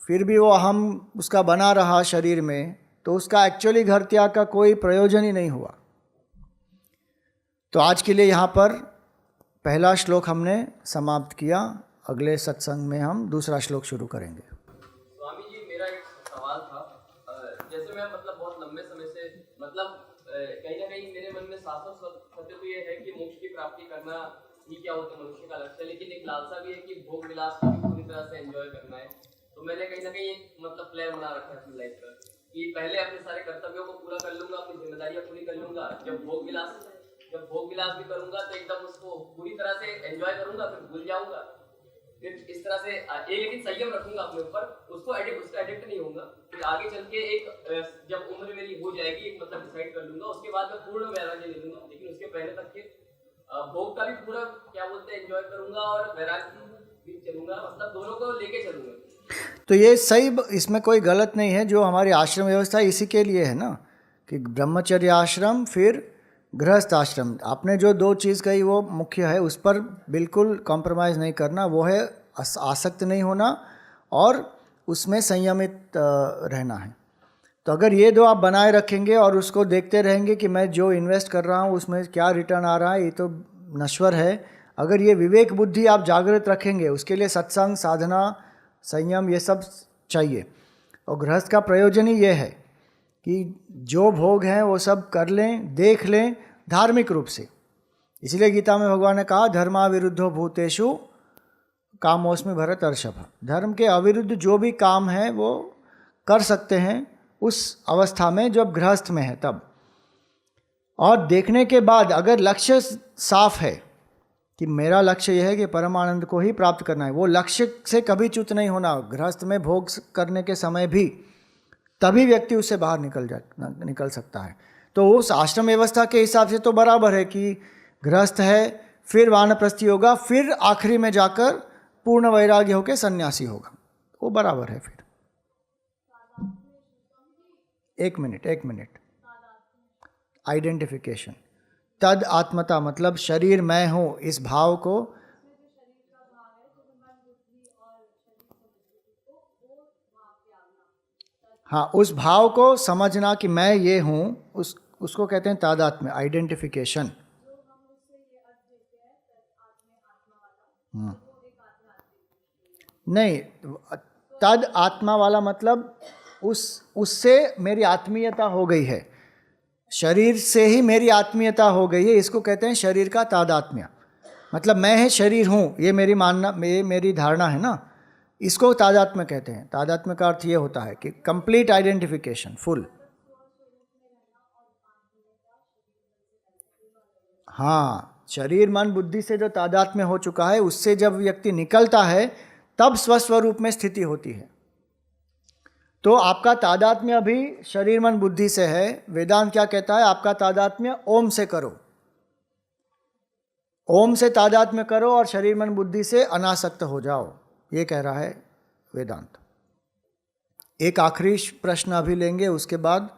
Speaker 1: फिर भी वो अहम उसका बना रहा शरीर में, तो उसका एक्चुअली घर त्याग का कोई प्रयोजन ही नहीं हुआ। तो आज के लिए यहाँ पर पहला श्लोक हमने समाप्त किया। अगले सत्संग में हम दूसरा श्लोक शुरू करेंगे।
Speaker 2: स्वामी जी, मेरा एक सवाल था। जैसे मैं बहुत लंबे समय से कहीं ना कहीं मेरे मन में शाश्वत सत्य तो ये है कि मोक्ष की प्राप्ति करना ही क्या होता है मनुष्य का लक्ष्य, लेकिन एक लालसा भी है कि भोग विलास को पूरी तरह से एंजॉय करना है। तो मैंने कहीं ना कहीं प्लान बना रखा है अपनी लाइफ का कि पहले अपने सारे कर्तव्यों को पूरा कर लूंगा, अपनी जिम्मेदारियां पूरी कर लूंगा, जब भोग विलास भी करूंगा तो एकदम उसको पूरी तरह से एंजॉय करूंगा, फिर भूल जाऊंगा, फिर इस तरह से लेकिन संयम रखूंगा अपने ऊपर, उसका एडिक्ट नहीं होऊंगा। फिर आगे चल के एक जब उम्र मेरी हो जाएगी एक डिसाइड कर लूंगा, उसके बाद मैं पूर्ण वैराग्य ले लूंगा, लेकिन उसके पहले तक के भोग का भी पूरा एंजॉय करूंगा और वैराग्य भी चलूंगा, दोनों को लेके चलूंगा।
Speaker 1: तो ये सही, इसमें कोई गलत नहीं है। जो हमारी आश्रम व्यवस्था इसी के लिए है ना, कि ब्रह्मचर्य आश्रम फिर गृहस्थ आश्रम। आपने जो दो चीज़ कही वो मुख्य है, उस पर बिल्कुल कॉम्प्रोमाइज़ नहीं करना। वो है आसक्त नहीं होना और उसमें संयमित रहना है। तो अगर ये दो आप बनाए रखेंगे और उसको देखते रहेंगे कि मैं जो इन्वेस्ट कर रहा हूँ उसमें क्या रिटर्न आ रहा है, ये तो नश्वर है। अगर ये विवेक बुद्धि आप जागृत रखेंगे, उसके लिए सत्संग, साधना, संयम ये सब चाहिए। और गृहस्थ का प्रयोजन ही ये है कि जो भोग हैं वो सब कर लें, देख लें धार्मिक रूप से। इसलिए गीता में भगवान ने कहा धर्मा विरुद्धो भूतेषु कामोस्मि भरत अर्षभ। धर्म के अविरुद्ध जो भी काम है वो कर सकते हैं उस अवस्था में जब गृहस्थ में है तब। और देखने के बाद अगर लक्ष्य साफ है कि मेरा लक्ष्य यह है कि परमानंद को ही प्राप्त करना है, वो लक्ष्य से कभी च्युत नहीं होना। गृहस्थ में भोग करने के समय भी तभी व्यक्ति उससे बाहर निकल सकता है। तो उस आश्रम व्यवस्था के हिसाब से तो बराबर है कि गृहस्थ है, फिर वानप्रस्थी होगा, फिर आखिरी में जाकर पूर्ण वैराग्य होकर सन्यासी होगा, वो बराबर है। फिर एक मिनट आइडेंटिफिकेशन। तद आत्मता मतलब शरीर मैं हूँ, इस भाव को, हाँ, उस भाव को समझना कि मैं ये हूँ, उसको कहते हैं तादात्म्य, आइडेंटिफिकेशन। नहीं, तद आत्मा वाला मतलब उससे मेरी आत्मीयता हो गई है, शरीर से ही मेरी आत्मीयता हो गई है, इसको कहते हैं शरीर का तादात्म्य। मतलब मैं है शरीर हूँ, ये मेरी धारणा है ना, इसको तादात्म्य कहते हैं। तादात्म्य का अर्थ ये होता है कि कंप्लीट आइडेंटिफिकेशन, फुल। हाँ, शरीर मन बुद्धि से जो तादात्म्य हो चुका है, उससे जब व्यक्ति निकलता है तब स्वस्वरूप में स्थिति होती है। तो आपका तादात्म्य अभी शरीर मन बुद्धि से है। वेदांत क्या कहता है, आपका तादात्म्य ओम से करो, ओम से तादात्म्य करो और शरीर मन बुद्धि से अनासक्त हो जाओ, ये कह रहा है वेदांत। एक आखिरी प्रश्न अभी लेंगे, उसके बाद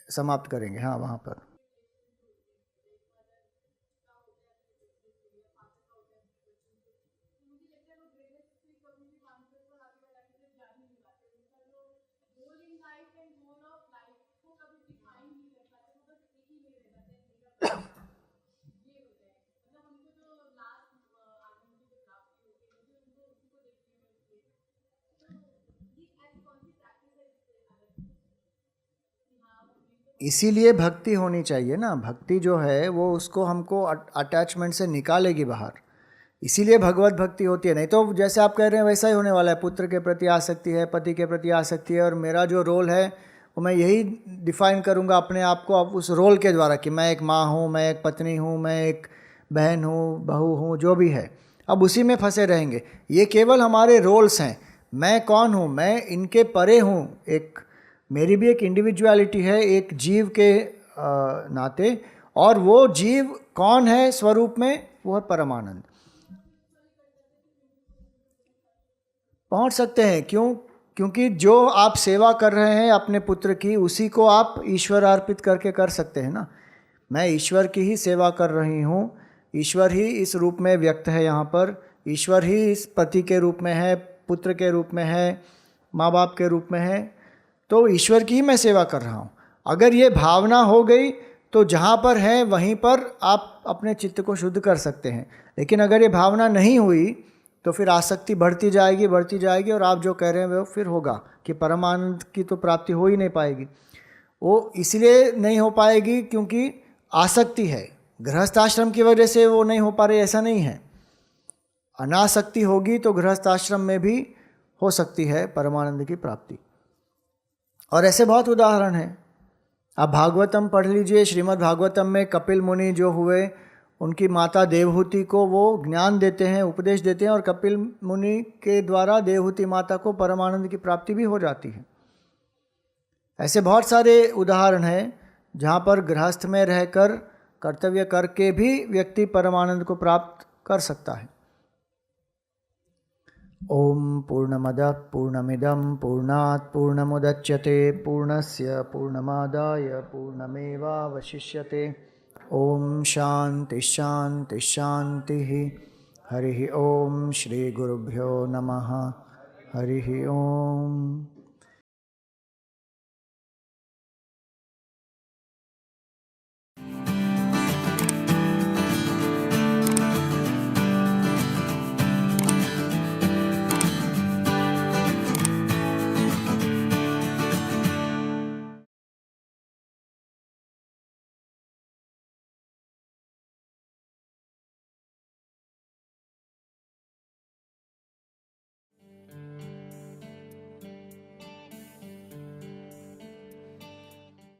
Speaker 1: समाप्त करेंगे। हाँ, वहाँ पर। इसीलिए भक्ति होनी चाहिए ना। भक्ति जो है वो उसको हमको अटैचमेंट से निकालेगी बाहर। इसीलिए भगवत भक्ति होती है। नहीं तो जैसे आप कह रहे हैं वैसा ही होने वाला है। पुत्र के प्रति आसक्ति है, पति के प्रति आसक्ति है, और मेरा जो रोल है वो मैं यही डिफाइन करूँगा अपने आप को अब उस रोल के द्वारा कि मैं एक माँ हूँ, मैं एक पत्नी हूँ, मैं एक बहन हूँ, बहू हूँ, जो भी है। अब उसी में फंसे रहेंगे। ये केवल हमारे रोल्स हैं। मैं कौन हूँ? मैं इनके परे हूँ। एक मेरी भी एक इंडिविजुअलिटी है एक जीव के नाते, और वो जीव कौन है स्वरूप में? वो है परमानंद। पहुंच सकते हैं। क्यों? क्योंकि जो आप सेवा कर रहे हैं अपने पुत्र की, उसी को आप ईश्वर अर्पित करके कर सकते हैं ना। मैं ईश्वर की ही सेवा कर रही हूँ, ईश्वर ही इस रूप में व्यक्त है यहाँ पर, ईश्वर ही इस पति के रूप में है, पुत्र के रूप में है, माँ बाप के रूप में है, तो ईश्वर की ही मैं सेवा कर रहा हूँ। अगर ये भावना हो गई तो जहाँ पर है वहीं पर आप अपने चित्त को शुद्ध कर सकते हैं। लेकिन अगर ये भावना नहीं हुई तो फिर आसक्ति बढ़ती जाएगी, और आप जो कह रहे हैं वो फिर होगा कि परमानंद की तो प्राप्ति हो ही नहीं पाएगी। वो इसलिए नहीं हो पाएगी क्योंकि आसक्ति है। गृहस्थ आश्रम की वजह से वो नहीं हो पा रही, ऐसा नहीं है। अनासक्ति होगी तो गृहस्थ आश्रम में भी हो सकती है परमानंद की प्राप्ति। और ऐसे बहुत उदाहरण हैं। आप भागवतम पढ़ लीजिए। श्रीमद् भागवतम में कपिल मुनि जो हुए, उनकी माता देवहूति को वो ज्ञान देते हैं, उपदेश देते हैं, और कपिल मुनि के द्वारा देवहूति माता को परमानंद की प्राप्ति भी हो जाती है। ऐसे बहुत सारे उदाहरण हैं जहाँ पर गृहस्थ में रहकर कर्तव्य करके भी व्यक्ति परमानंद को प्राप्त कर सकता है। ओम पूर्णमदः पूर्णमिदं पूर्णात् पूर्णमुदच्यते पूर्णस्य पूर्णमादाय पूर्णमेवावशिष्यते। ओम शांति शांति शांति। हरि ओम। श्री गुरुभ्यो नमः। हरि ओम।